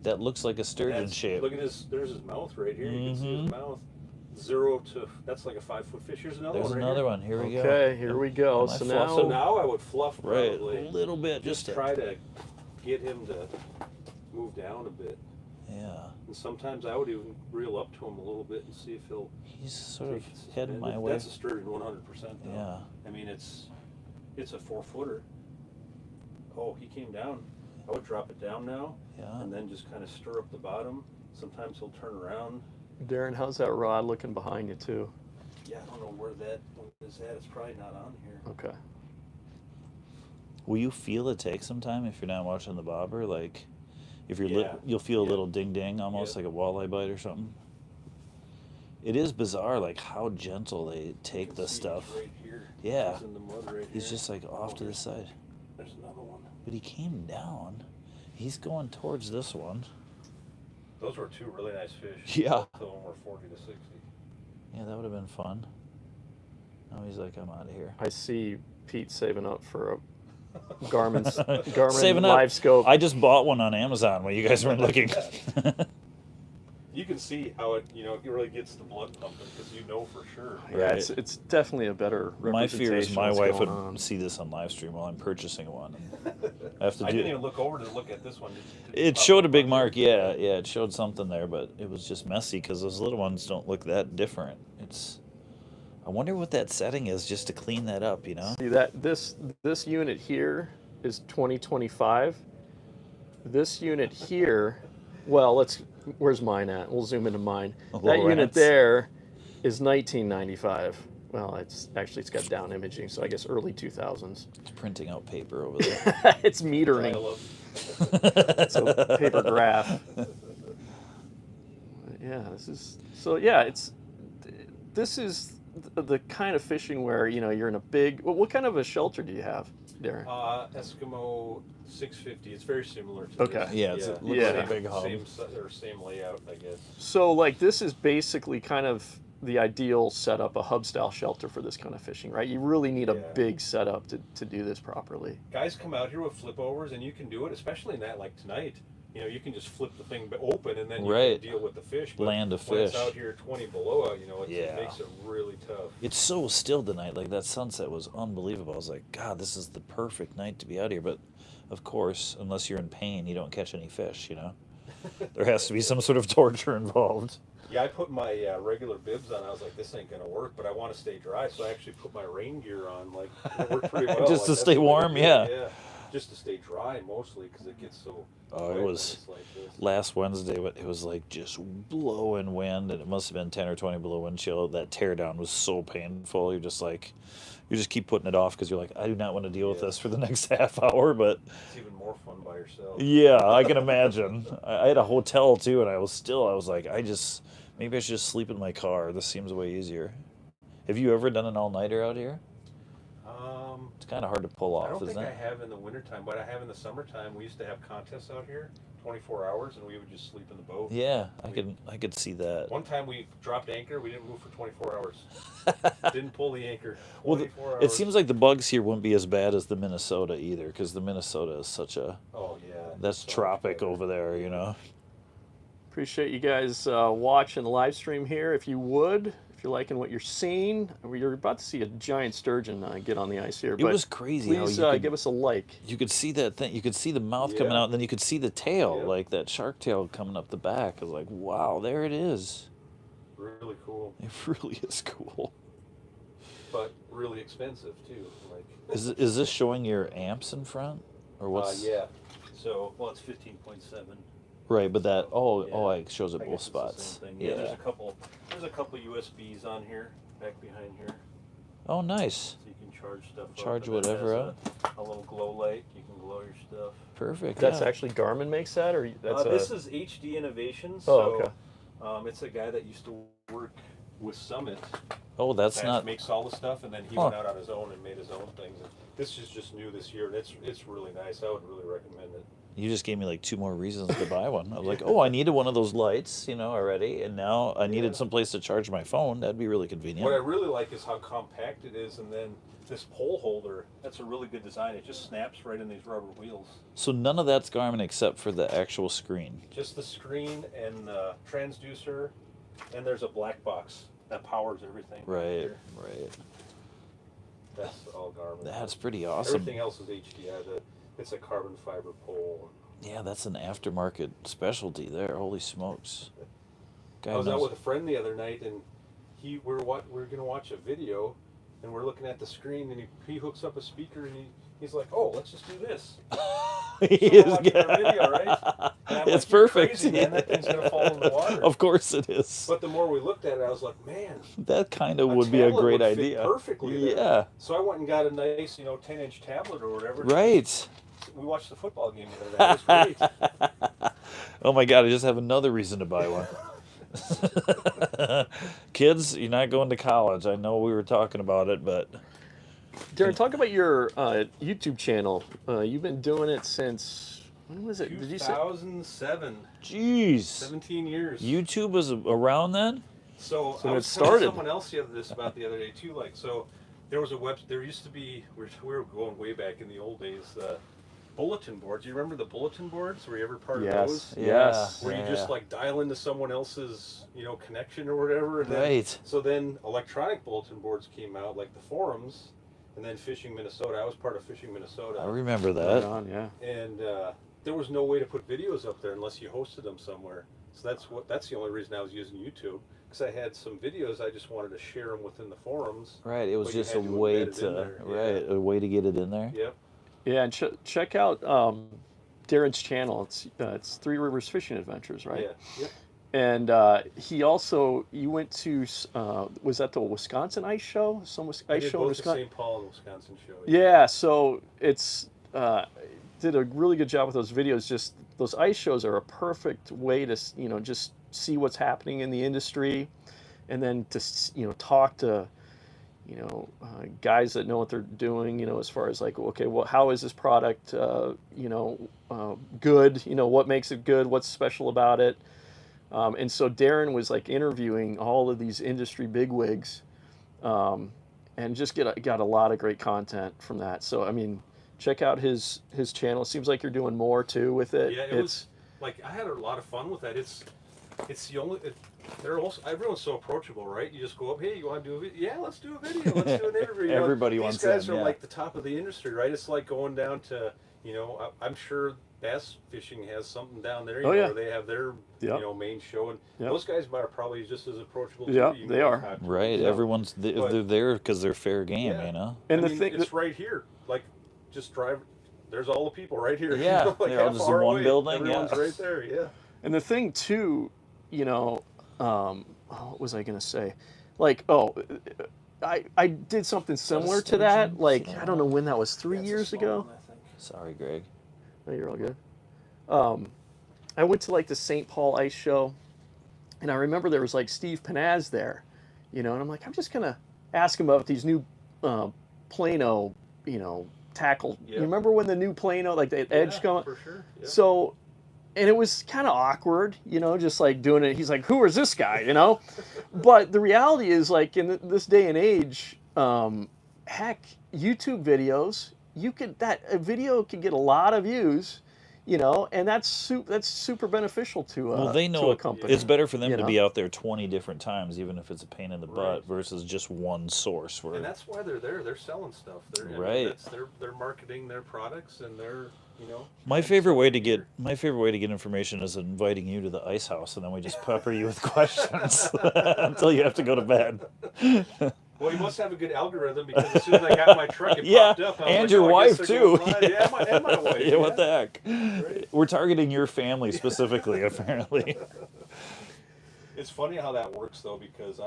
That looks like a sturgeon That's- shape. Look at there's his mouth right here. You can see Mhm. his mouth. 0 to, that's like a 5-foot fish. Here's another There's one. Right another here. one. Here we go. Okay, here we go. Am I So fluffing? now, So now I would fluff Right, probably. a little bit, Just just try to get him to move down a bit. Yeah, And sometimes I would even reel up to him a little bit and see if he'll he's sort of take it. heading And my way. That's a sturgeon 100%. Though. Yeah. I mean, it's a 4-footer. Oh, he came down. I would drop it down now Yeah. and then just kind of stir up the bottom. Sometimes he'll turn around. Darren, how's that rod looking behind you too? Yeah, I don't know where that one is at. It's probably not on here. Okay. Will you feel a take sometime if you're not watching the bobber? Like, if you're Yeah. you'll feel a Yeah. little ding ding, almost Yeah. like a walleye bite or something. It is bizarre, like how gentle they You take can this see stuff. He's right here. Yeah. He's in the mud right He's here. just like off Oh, to the side. There's another one. But he came down. He's going towards this one. Those were two really nice fish. Yeah. Both of them were 40 to 60. Yeah, that would have been fun. Now he's like, I'm out of here. I see Pete saving up for Garmin's Saving up. Live Scope. I just bought one on Amazon while you guys weren't looking. You can see how it, it really gets the blood pumping because you know for sure. Yeah, Right. it's definitely a better My fear is representation my of what's wife would going on. see this on live stream while I'm purchasing one. I have to I do. didn't even look over to look at this one. It showed a big mark, yeah, it showed something there, but it was just messy because those little ones don't look that different. I wonder what that setting is just to clean that up, See that this unit here is 2025. This unit here, well, where's mine at? We'll zoom into mine. That unit Lowrance. there is 1995. Well, it's got down imaging, so I guess early 2000s. It's printing out paper over there. It's metering. It's a paper graph. Yeah, this is the kind of fishing where you're in a big. What kind of a shelter do you have, Darren? Eskimo 650. It's very similar to Okay. this. Yeah, it looks like a big hub. Same layout, I guess. So like this is basically kind of the ideal setup, a hub style shelter for this kind of fishing, right? You really need a big setup to do this properly. Guys come out here with flip overs and you can do it, especially in that like tonight. You can just flip the thing open and then you can deal with the fish. But land a when fish. it's out here 20 below, it makes it really tough. It's so still tonight. Like that sunset was unbelievable. I was like, God, this is the perfect night to be out here. But of course, unless you're in pain, you don't catch any fish, There has to be some sort of torture involved. Yeah, I put my regular bibs on. I was like, this ain't going to work, but I want to stay dry. So I actually put my rain gear on. Like, it worked pretty well. Just to Like, stay that's the way warm, to do it. yeah. Yeah, just to stay dry mostly because it gets so Oh, wet it when was it's like this. last Wednesday. It was like just blowing wind, and it must have been 10 or 20 below wind chill. That teardown was so painful. You just keep putting it off because you're like, I do not want to deal with this for the next half hour. But It's even more fun by yourself. yeah, I can imagine. I had a hotel too, and I was like, maybe I should just sleep in my car. This seems way easier. Have you ever done an all-nighter out here? It's kind of hard to pull off, I don't isn't think it? I have in the wintertime, but I have in the summertime. We used to have contests out here, 24 hours, and we would just sleep in the boat. Yeah, I could see that. One time we dropped anchor, we didn't move for 24 hours. Didn't pull the anchor. Well, 24 it hours. seems like the bugs here wouldn't be as bad as the Minnesota either, because the Minnesota is such a Oh yeah. that's so much tropic better. over there, Appreciate you guys watching the live stream here. If you're liking what you're seeing, you're about to see a giant sturgeon get on the ice here. It was crazy how Please you could, give us a like. you could see that thing. You could see the mouth coming Yeah. out, and then you could see the tail, Yeah. like that shark tail coming up the back. I was like, wow, there it is. Really cool, It really is cool. but really expensive too. Like. Is this showing your amps in front, or what's? Yeah. So it's 15.7. Right, but that Yeah. it shows at I both guess it's the spots. same thing. Yeah. There's a couple USBs on here, back behind here, Oh, nice. so you can charge stuff. up. Charge And then it whatever has a little glow light. You can glow your stuff. Perfect. That's yeah. actually Garmin makes that, or that's This is HD Innovations. Oh, So, okay. it's a guy that used to work with Summit. Oh, that's that not. makes all the stuff, and then he went out on his own and made his own things. And this is just new this year, and it's really nice. I would really recommend it. You just gave me like 2 more reasons to buy one. I was like, oh, I needed one of those lights, already, and now I needed someplace to charge my phone. That'd be really convenient. What I really like is how compact it is, and then this pole holder. That's a really good design. It just snaps right in these rubber wheels. So none of that's Garmin except for the actual screen. Just the screen and the transducer, and there's a black box that powers everything. Right, there. right. That's all Garmin. That's pretty awesome. Everything else is HDI. It's a carbon fiber pole. Yeah, that's an aftermarket specialty there. Holy smokes. I was out with a friend the other night, and we're going to watch a video, and we're looking at the screen, and he hooks up a speaker, and he's like, "Oh, let's just do this." He So is we're watching our video, right? And I'm It's like, "You're perfect. crazy, man. That thing's gonna fall in the water." Of course it is. But the more we looked at it, I was like, "Man, That kind of would be a tablet great would fit idea. perfectly there." Yeah, So I went and got a nice, 10-inch tablet or whatever. right. We watched the football game the other night. It was great. Oh my God, I just have another reason to buy one. Kids, you're not going to college. I know we were talking about it, but Darren, talk about your YouTube channel. You've been doing it since, when was it? Did you say? 2007. geez, 17 years. YouTube was around then? So when I it was telling started. someone else about the other day too. Like, so There was a there used to be, we were going way back in the old days, bulletin boards. You remember the bulletin boards? Were you ever part of those? Yes. Where you just like dial into someone else's, connection or whatever. And Right. So then electronic bulletin boards came out, like the forums, and then Fishing Minnesota. I was part of Fishing Minnesota. I remember Right that. on, yeah. And there was no way to put videos up there unless you hosted them somewhere. So that's the only reason I was using YouTube, because I had some videos I just wanted to share them within the forums. Right. It was but you just a had way embed it in there. right, a way to get it in there. Yep. Yeah, and check out Darren's channel. It's Three Rivers Fishing Adventures, right? Yeah. Yep. And you went to, was that the Wisconsin Ice Show? Some ice I did show in both the Wisconsin? St. Paul and Wisconsin show. Yeah, so it's, did a really good job with those videos. Just those ice shows are a perfect way to, just see what's happening in the industry, and then to, talk to, guys that know what they're doing, as far as like, okay, well, how is this product, good? What makes it good? What's special about it? And so Darren was like interviewing all of these industry bigwigs, and just got a lot of great content from that. So I mean, check out his channel. It seems like you're doing more too with it. Yeah, it was like I had a lot of fun with that. It's the only. They're also, everyone's so approachable, right? You just go up, hey, you want to do a video? Yeah, let's do a video. Let's do an interview. Everybody wants that. These guys are like the top of the industry, right? It's like going down to, I'm sure bass fishing has something down there, where they have their, main show, and those guys are probably just as approachable. Yeah, too. they are. Right. Everyone's they're there because they're fair game, Yeah. And I mean, it's right here. Like, just drive. There's all the people right here. Yeah, like they're all half just in hour one away. building. Everyone's right there. Yeah. And the thing too, what was I gonna say? Like, I did something similar to that. Like, I don't know when that was. 3 years ago. Sorry, Greg. No, you're all good. I went to like the St. Paul Ice Show, and I remember there was like Steve Panaz there, and I'm like, I'm just gonna ask him about these new Plano, tackle. Yeah. You remember when the new Plano, like the edge come? For sure. Yeah. So, and it was kind of awkward, just like doing it. He's like, who is this guy, But the reality is, like, in this day and age, heck, YouTube videos, a video can get a lot of views, and that's super beneficial to They know a company. it's better for them to be out there 20 different times, even if it's a pain in the butt, Right. versus just one source. Where And that's why they're there. They're selling stuff. Right. They're marketing their products, and they're my favorite way to get information is inviting you to the ice house, and then we just pepper you with questions until you have to go to bed. Well, you must have a good algorithm, because as soon as I got my truck, it Yeah, popped up. I was and like, your I guess wife, they're too. going live. Yeah, my wife. Yeah, what the heck? Right. We're targeting your family specifically, apparently. It's funny how that works, though, because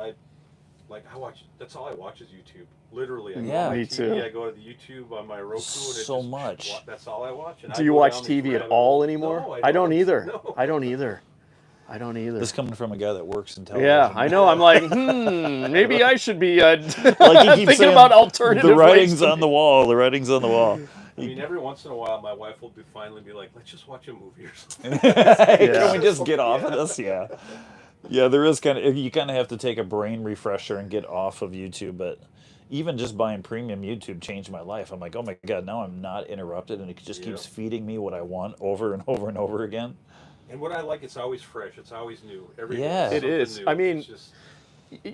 that's all I watch is YouTube. Literally, I go Yeah. on my Me TV, too. I go to the YouTube on my Roku, and So much. That's all I watch. And Do I you go watch down these TV at rabbit all holes. anymore? No, I don't either. No. I don't either. This coming from a guy that works in television. Yeah, I know. I'm like, maybe I should be Like he keeps thinking saying, about alternative the writing's ways to on the wall. The writing's on the wall. I mean, every once in a while, my wife will finally be like, "Let's just watch a movie or something." Can we just get off of this? Yeah. Yeah, there is you kind of have to take a brain refresher and get off of YouTube, but even just buying premium YouTube changed my life. I'm like, oh my God, now I'm not interrupted, and it just keeps feeding me what I want over and over and over again. And what I like, it's always fresh. It's always new. Every Yeah. day It is is. something new. I mean, It's just,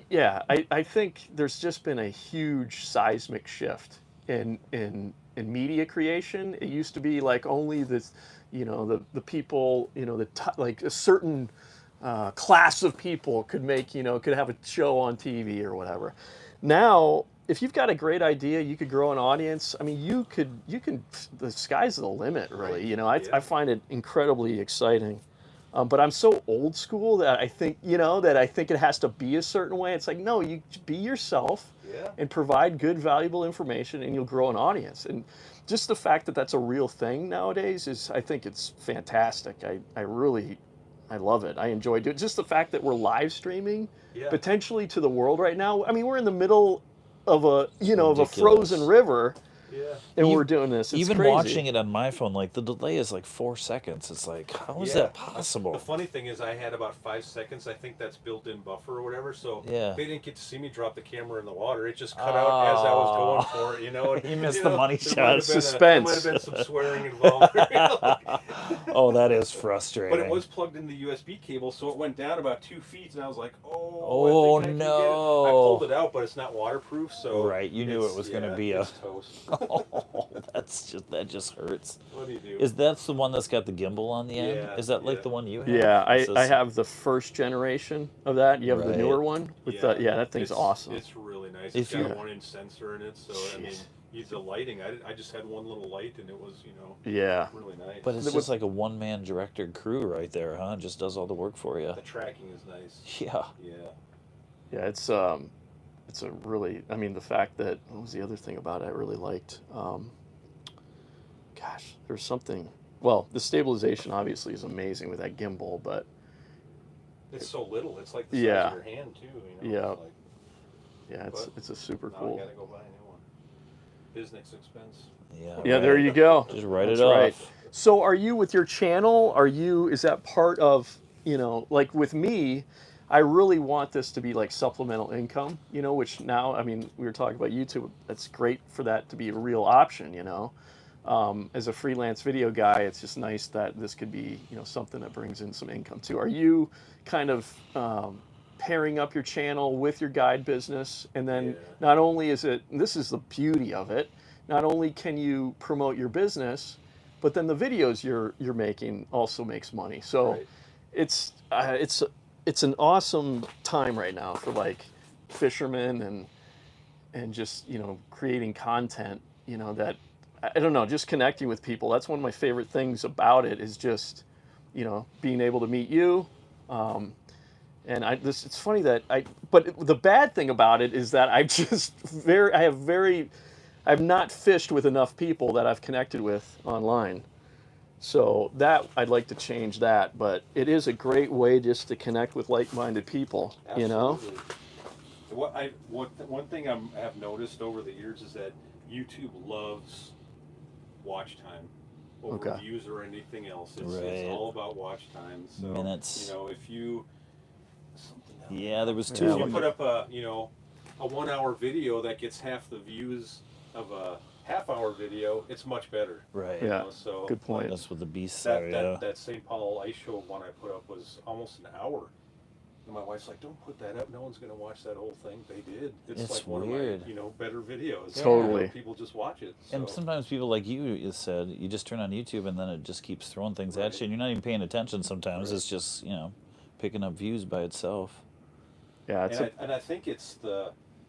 Yeah, I think there's just been a huge seismic shift in media creation. It used to be like only the people, like a certain class of people could have a show on TV or whatever. Now, if you've got a great idea, you could grow an audience. I mean, you can. The sky's the limit, really. I find it incredibly exciting. But I'm so old school that I think, it has to be a certain way. It's like, no, you be yourself and provide good, valuable information, and you'll grow an audience. And just the fact that that's a real thing nowadays I think it's fantastic. I love it. I enjoy doing it. Just the fact that we're live streaming potentially to the world right now. I mean, we're in the middle of a frozen river, and You- we're doing this. It's Even crazy. watching it on my phone, like the delay is like 4 seconds. It's like, how is that possible? The funny thing is, I had about 5 seconds. I think that's built-in buffer or whatever. So Yeah. they didn't get to see me drop the camera in the water. It just cut out as I was going for it. You know, You missed the money there might have shot. been Suspense. There might have been some swearing involved. Oh, that is frustrating. But it was plugged in the USB cable, so it went down about 2 feet, and I was like, Oh, I think I can get it. no. I pulled it out, but it's not waterproof, so Right, you knew it was gonna be it's toast. Oh, that just hurts. What do you do? Is that the one that's got the gimbal on the end? Yeah, Is that like yeah. the one you have? Yeah, It I says- have the first generation of that. You have the Right. newer one with that thing's awesome. It's really nice. If It's got you- a 1-inch sensor in it, so I mean, the lighting. I just had one little light, and it was Yeah. really nice. But it's just like a one-man director crew right there, huh? Just does all the work for you. the tracking is nice. Yeah. Yeah. Yeah, it's a really. I mean, the fact that what was the other thing about it I really liked? Gosh, there's something. Well, the stabilization obviously is amazing with that gimbal, but It's so little. It's like the size Yeah. of your hand too. Yeah. It's like, yeah, it's a super now I cool. gotta go buy a new one. Business expense. Yeah. Yeah, there you go. Just write That's it off. right. So, are you with your channel? Is that part of like with me? I really want this to be like supplemental income, which now, I mean, we were talking about YouTube. It's great for that to be a real option, As a freelance video guy, it's just nice that this could be, something that brings in some income too. Are you kind of pairing up your channel with your guide business? And then not only is it, and this is the beauty of it, not only can you promote your business, but then the videos you're making also makes money. So Right. it's an awesome time right now for like fishermen and just creating content that I don't know, just connecting with people. That's one of my favorite things about it is just being able to meet you. And it's funny that but the bad thing about it is that I've not fished with enough people that I've connected with online. So that I'd like to change that, but it is a great way just to connect with like-minded people, Absolutely. One thing I have noticed over the years is that YouTube loves watch time over views or anything else. It's all about watch time. So Minutes. If you something else. Yeah, there was two. If you put up a 1-hour video that gets half the views of a half-hour video, it's much better. Right. Yeah. So Good point. That's what the beasts are. Yeah. that St. Paul ice show one I put up was almost an hour. And my wife's like, "Don't put that up. No one's gonna watch that whole thing." They did. It's like one weird. of my better videos. Totally. People just watch it. So. And sometimes people like you said, you just turn on YouTube and then it just keeps throwing things at you, and you're not even paying attention. Sometimes it's just picking up views by itself. Yeah, and I think it's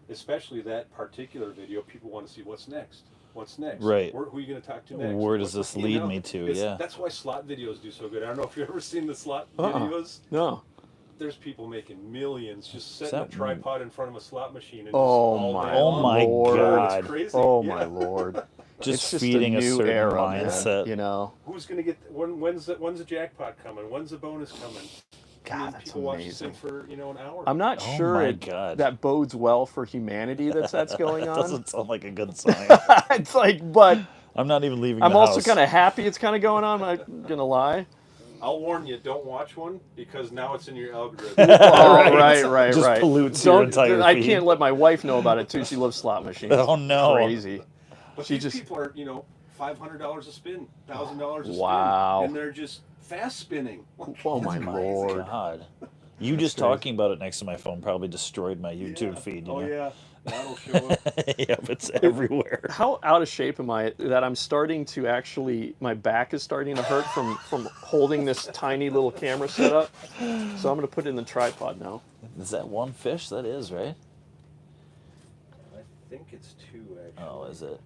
especially that particular video. People want to see what's next. What's next? Right. Who are you going to talk to next? Where does this lead me to? Yeah. That's why slot videos do so good. I don't know if you've ever seen the slot videos. No. There's people making millions just setting a tripod in front of a slot machine and just Oh all my, day long. my Lord. God. It's crazy. Oh Yeah. my Lord. Just It's feeding a new certain era, mindset. man, Who's going to get when's the jackpot coming? When's the bonus coming? God, that's people watch this amazing. thing for an hour. I'm not Oh sure my God. that bodes well for humanity that's going That on. doesn't sound like a good sign. It's like, but I'm not even leaving I'm the also house. kind of happy it's kind of going on. I'm not gonna lie. I'll warn you, don't watch one because now it's in your algorithm. Oh, right. Just pollutes your entire I feed. can't let my wife know about it too. She loves slot machines. Oh, no. Crazy. But She these just- people are, $500 a spin, $1,000 a spin. Wow. And they're just fast spinning. Oh my Lord. God. You just talking about it next to my phone probably destroyed my YouTube feed. You know? Yeah. That'll show up. Yep, it's everywhere. How out of shape am I that I'm starting to actually, my back is starting to hurt from holding this tiny little camera setup. So I'm going to put it in the tripod now. Is that one fish? That is, right? I think it's 2, actually. Oh, is it?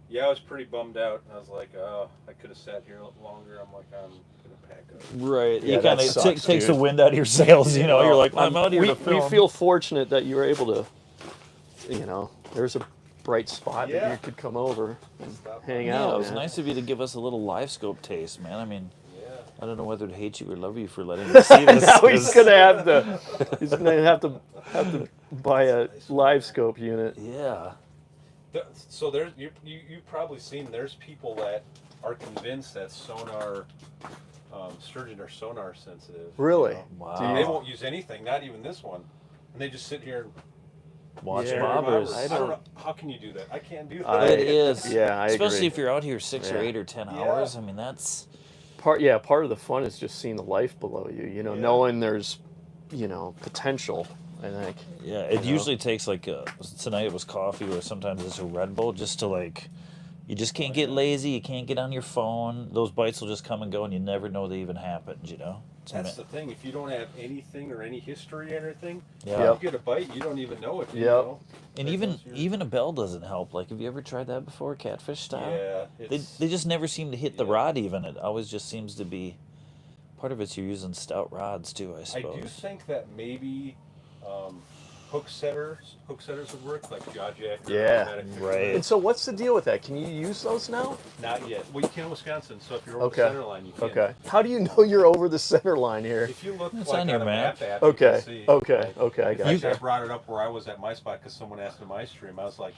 Yeah, I was pretty bummed out. I was like, oh, I could have sat here longer. I'm like, I'm going to pack up. Right. Yeah, You kind that of sucks, takes the dude. wind out of your sails. You're like, I'm out here we, to film. we feel fortunate that you were able to, there's a bright spot that Yeah. you could come over and hang Yeah, out. it was man. nice of you to give us a little live scope taste, man. I mean, Yeah. I don't know whether to hate you or love you for letting me see this. Now he's gonna have to buy a live scope unit. Yeah. So there's you've probably seen there's people that are convinced that sonar sturgeon are sonar sensitive. Really? Wow. They won't use anything, not even this one, and they just sit here and Watch Yeah. bobbers. I don't know how can you do that. I can't do that. It is. Yeah, I Especially agree. if you're out here 6 or Yeah. 8 or 10 Yeah. hours. I mean, that's Part of the fun is just seeing the life below you. You know, Yeah. knowing there's, potential. I think. yeah. It usually takes like tonight it was coffee or sometimes it's a Red Bull just to like. You just can't get lazy. You can't get on your phone. Those bites will just come and go, and you never know they even happened. You know. That's the thing. If you don't have anything or any history or anything, Yeah. you get a bite, you don't even know it. You Yep. know? And There even goes your- even a bell doesn't help. Like, have you ever tried that before, catfish style? Yeah, They just never seem to hit the Yeah. rod. Even it always just seems to be. Part of it's you're using stout rods too, I I suppose. do think that maybe hook setters would work, like jaw jack. or Yeah. automatic fish Right. And rod. so, what's the deal with that? Can you use those now? Not yet. Well, you can in Wisconsin, so if you're over Okay. the center line, you can. Okay. How do you know you're over the center line here? If you look It's like on your a map. app, you Okay. can see. Okay. Okay. I In got fact, you. I brought it up where I was at my spot because someone asked in my stream. I was like,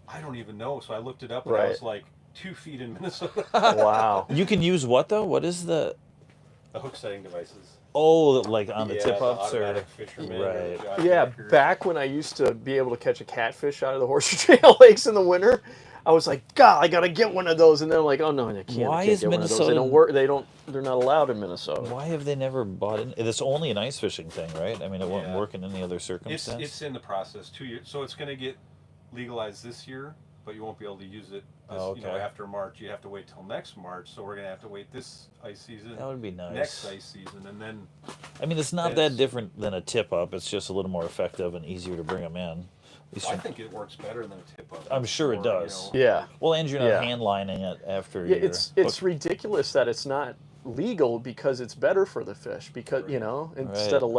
I don't even know. So I looked it up and I Right. was like 2 feet in Minnesota. Wow. You can use what though? What is the? The hook setting devices. Oh, like on the Yeah, tip ups or? automatic fisherman or Right. the jaw Yeah, jackers. back when I used to be able to catch a catfish out of the Horseshoe Trail Lakes in the winter, I was like, God, I gotta get one of those. And then I'm like, oh no, I can't. Why I can't is get one of those. They Minnesota- don't work. They're not allowed in Minnesota. Why have they never bought in? It's only an ice fishing thing, right? I mean, it wouldn't Yeah. work in any other circumstance. It's in the process. 2 years, so it's going to get legalized this year, but you won't be able to use it. Oh, okay. After March. You have to wait till next March. So we're going to have to wait this ice season, That would be nice. next ice season, and then I mean, it's not Yes. that different than a tip up. It's just a little more effective and easier to bring them in. At least I from- think it works better than a tip up. I'm sure it Or, does. Yeah. well, and you're not Yeah. hand lining it after. Yeah, you're it's hooked. ridiculous that it's not legal because it's better for the fish because instead of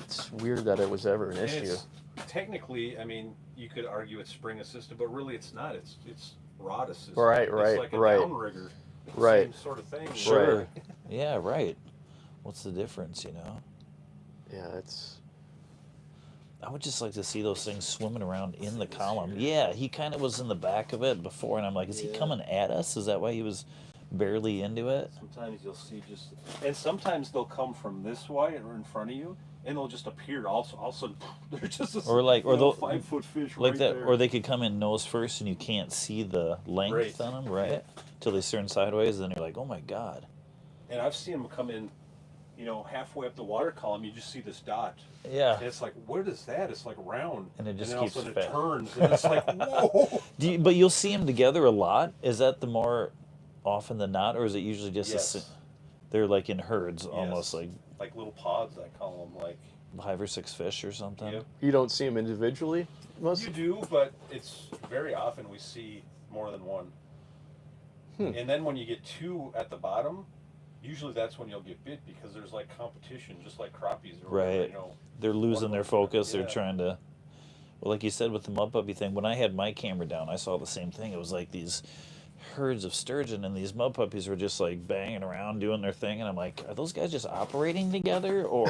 it's weird that it was ever an And issue. it's technically, I mean, you could argue it's spring assisted, but really it's not. It's rod assisted. Right, It's right, like a right. downrigger. It's the Right. Same sort of thing. Sure. Right. Yeah. Right. What's the difference? Yeah, it's I would just like to see those things swimming around in the column. Yeah, he kind of was in the back of it before, and I'm like, is he Yeah. coming at us? Is that why he was barely into it? Sometimes you'll see and sometimes they'll come from this way or in front of you, and they'll just appear. Also, all of a sudden, they're just a, Or like, or they'll 5-foot fish like right that, there. or they could come in nose first, and you can't see the length Right. on them, right? Till they turn sideways, and then you're like, oh my god. And I've seen them come in, halfway up the water column. You just see this dot, Yeah. and it's like, what is that? It's like round, And it just then all of a keeps sudden fat. it turns, and it's like, whoa. But you'll see them together a lot. Is that the more often than not, or is it usually just Yes. they're like in herds, almost Yes. like Like little pods, I call them. Like 5 or 6 fish or something? Yep. you don't see them individually. Most You do, but it's very often we see more than one. And then when you get 2 at the bottom, usually that's when you'll get bit because there's like competition, just like crappies or whatever, Right. They're losing One their of them, focus. They're yeah. trying to. Well, like you said with the mud puppy thing, when I had my camera down, I saw the same thing. It was like these herds of sturgeon, and these mud puppies were just like banging around doing their thing. And I'm like, are those guys just operating together, or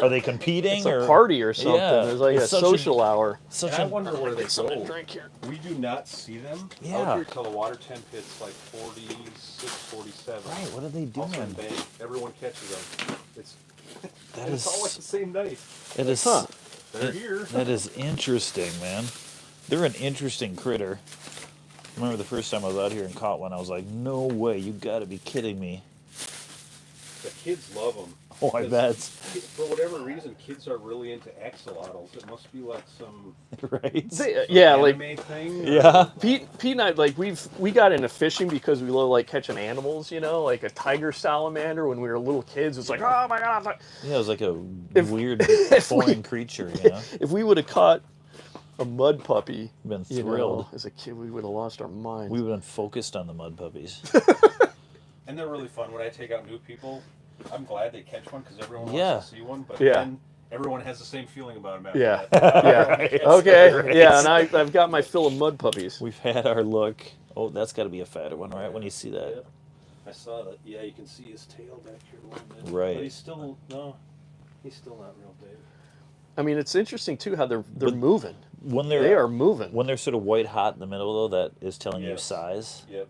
are they competing? it's or a party or something. Yeah, There's like it's a such social hour. Such And I a wonder where they Something to go. drink here. We do not see them Yeah. out here till the water temp hits like 46, 47. right. What are they All of a doing? sudden, bang, everyone catches them. It's That and it's all like is the same night. it is. Huh. They're here. That is interesting, man. They're an interesting critter. I remember the first time I was out here and caught one, I was like, no way, you gotta be kidding me. The kids love them. Oh, I bet. For whatever reason, kids are really into axolotls. It must be like some Right? Yeah, like anime thing. Yeah. Pete and I, like we got into fishing because we love like catching animals, like a tiger salamander when we were little kids. It's like, oh my god! Yeah, it was like a If- weird if we- foreign creature, you know? If we would have caught a mud puppy, Been you thrilled. know, as a kid, we would have lost our minds. We would have been focused on the mud puppies. And they're really fun. When I take out new people, I'm glad they catch one because everyone Yeah. wants to see one. But Yeah. then everyone has the same feeling about them after Yeah, that. yeah, Right. okay, Right. yeah, and I've got my fill of mud puppies. We've had our look. Oh, that's got to be a fatter one, right? When you see that. Yep. I saw that. Yeah, you can see his tail back here a little bit. Right. But he's still not real big. I mean, it's interesting too how they're moving. When They are moving. When they're sort of white hot in the middle, though, that is telling you Yes. size. Yep.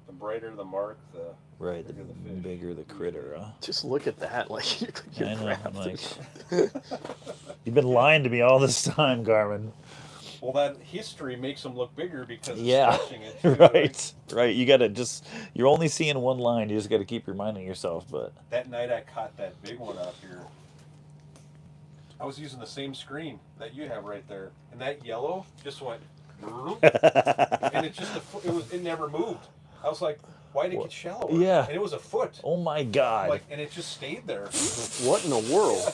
The brighter the mark, the Right, the bigger the fish. bigger the critter, huh? Just look at that. Like you're I know. I'm grabbed. like, you've been lying to me all this time, Garmin. Well, that history makes them look bigger because it's Yeah, stretching it too, right. You gotta you're only seeing one line. You just gotta keep reminding yourself. But That night I caught that big one out here. I was using the same screen that you have right there, and that yellow just went, and it just it never moved. I was like, why did it get shallower? Yeah. And it was a foot. oh my god, Like, and it just stayed there. What in the world?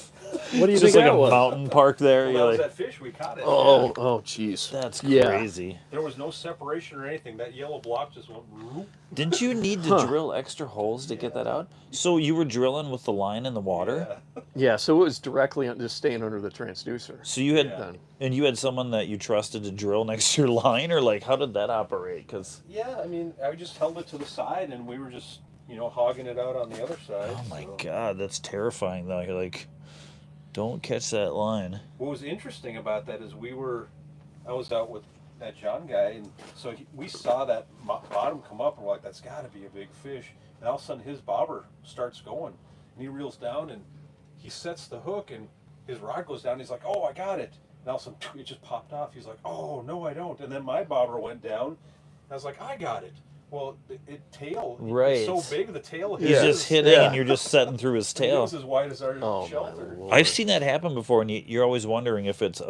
What do you just think like that a was? mountain park there. Well, You're that was like, that fish we caught it. Oh, Yeah. oh, jeez. that's Yeah. crazy. There was no separation or anything. That yellow block just went. Didn't you need to drill extra holes to get that out? So you were drilling with the line in the water. Yeah. Yeah, so it was directly just staying under the transducer. So you had, Yeah. and you had someone that you trusted to drill next to your line, or like, how did that operate? Because Yeah, I mean, I just held it to the side, and we were just, hogging it out on the other side. oh my so. god, that's terrifying. Though you're like, don't catch that line. What was interesting about that is I was out with that John guy, and so we saw that bottom come up, and we're like, that's got to be a big fish. And all of a sudden, his bobber starts going, and he reels down, and he sets the hook, and his rod goes down. He's like, oh, I got it. And all of a sudden, it just popped off. He's like, oh, no, I don't. And then my bobber went down, and I was like, I got it. Well, Right. it's so big, the tail He's Yeah. just hitting, Yeah. and you're just setting through his It tail. was as wide as our Oh, shelter. my Lord. I've seen that happen before, and you're always wondering if it's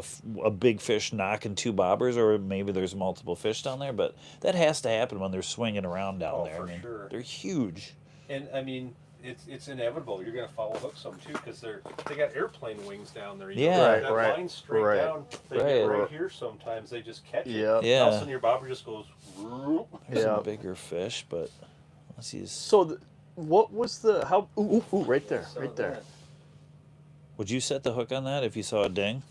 a big fish knocking two bobbers, or maybe there's multiple fish down there. But that has to happen when they're swinging around down Oh, there. for I mean, sure. they're huge. And I mean, it's inevitable. You're gonna follow hooks some too, because they got airplane wings down there. Yeah. know, Right, that right, line straight right. down. They Right. get right here. Sometimes they just catch it. Yep. Yeah. All of a sudden, your bobber just goes. Whoop. There's Yeah. some bigger fish, but let's see. So, what was the how? Ooh, right there, Saw right there. Would you set the hook on that if you saw a ding?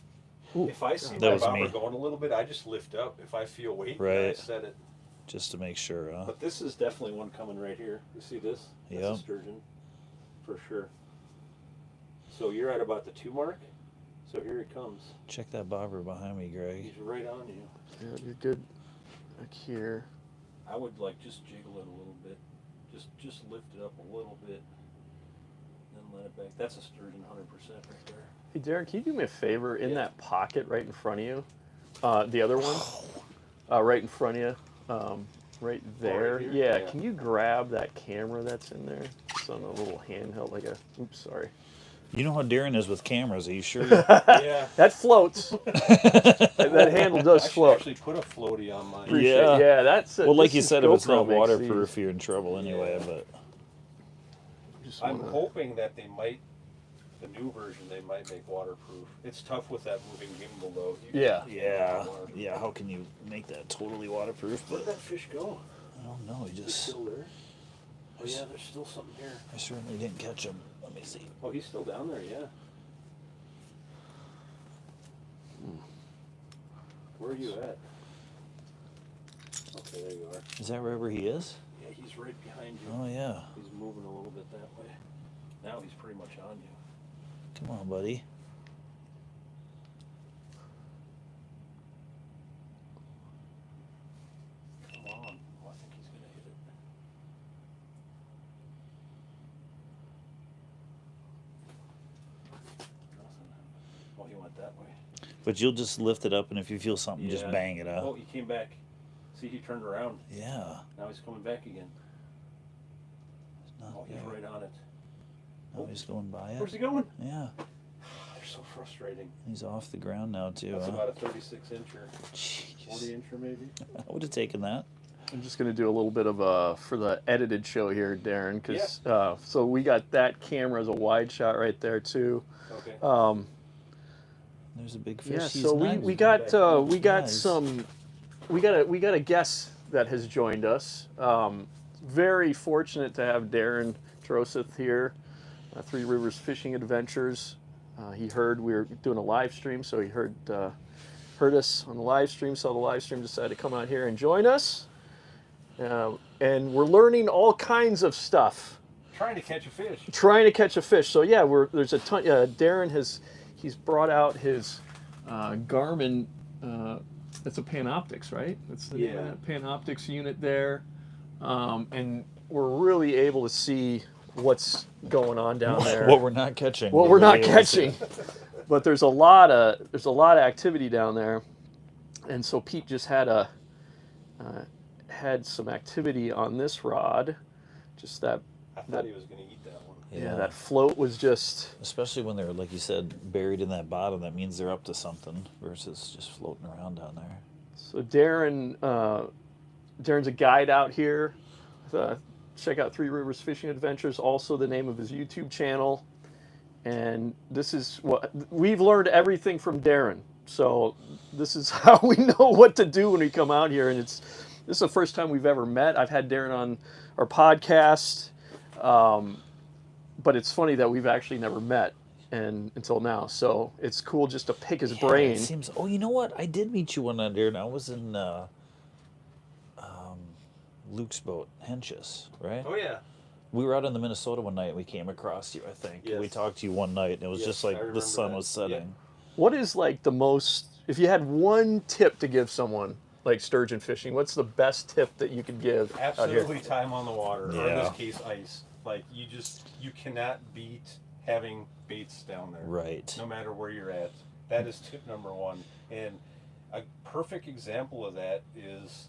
Ooh, If I see That my was bobber me. going a little bit, I just lift up. If I feel weight, then I Right. set it. Just to make sure, huh? But this is definitely one coming right here. You see this? That's Yeah. a sturgeon, for sure. So you're at about the 2 mark. So here he comes. Check that bobber behind me, Greg. He's right on you. Yeah, you're good. Back here. I would like just jiggle it a little bit. Just lift it up a little bit. Then let it back. That's a sturgeon 100% right there. Hey, Darren, can you do me a favor? In Yeah. that pocket right in front of you, the other one, right in front of you, right there. here? Yeah, Yeah. can you grab that camera that's in there? It's on a little handheld, like a. Oops, sorry. You know how Darren is with cameras. Are you sure? Yeah. That floats. That handle does I should float. actually put a floaty on mine. Appreciate Yeah. Yeah, that's. Well, like this you is said, if it's GoPro not makes waterproof, these. you're in trouble anyway. Yeah. But Just I'm wanna- hoping that the new version, they might make waterproof. It's tough with that moving gimbal though. Yeah. yeah. How can you make that totally waterproof? Where But did that fish go? I don't know. He He's just. still there? Oh yeah, there's still something here. I certainly didn't catch him. Let me see. Oh, he's still down there, yeah. Where are you at? Okay, there you are. Is that wherever he is? Yeah, he's right behind you. Oh yeah. He's moving a little bit that way. Now he's pretty much on you. Come on, buddy. Come on. Oh, I think he's gonna hit it. Nothing. Oh, he went that way. But you'll just lift it up, and if you feel something, just Yeah. bang it Oh, out. he came back. See, he turned around. Yeah. Now he's coming back again. Not Oh, he's there. right on it. Oh, he's going by it. Where's he going? Yeah. They're so frustrating. He's off the ground now too. That's Huh? about a 36 incher, Jeez. 40 incher maybe. I would have taken that. I'm just going to do a little bit of for the edited show here, Darren, because Yeah. so we got that camera as a wide shot right there too. Okay. There's a big fish. Yeah, He's so not- we got Nice. some we got a guest that has joined us. Very fortunate to have Darren Troseth here, Three Rivers Fishing Adventures. He heard we were doing a live stream, so he heard us on the live stream. Saw the live stream, decided to come out here and join us. And we're learning all kinds of stuff. Trying to catch a fish. Trying to catch a fish. So yeah, there's a ton. Darren he's brought out his Garmin. It's a Panoptix, right? That's the name of that Panoptix unit there, and we're really able to see what's going on down there. What we're not catching. What we're not catching. But there's a lot of activity down there, and so Pete just had some activity on this rod. Just that. I thought he was going to eat that one. Yeah, that float was just. Especially when they're, like you said, buried in that bottom. That means they're up to something versus just floating around down there. So Darren's a guide out here. Check out Three Rivers Fishing Adventures. Also the name of his YouTube channel. And this is what we've learned everything from Darren. So this is how we know what to do when we come out here. And this is the first time we've ever met. I've had Darren on our podcast, but it's funny that we've actually never met until now. So it's cool just to pick his brain. It seems. Oh, you know what? I did meet you one night, Darren. I was in Luke's boat, Henches, right? Oh yeah. We were out in the Minnesota one night and we came across you, I think. Yes. We talked to you one night and it was just like the sun was setting. Yeah. What is like the most, if you had one tip to give someone like sturgeon fishing, what's the best tip that you could give out Absolutely here? time on the water, or in Yeah. this case ice. Like you cannot beat having baits down there. Right. No matter where you're at. That is tip number one. And a perfect example of that is,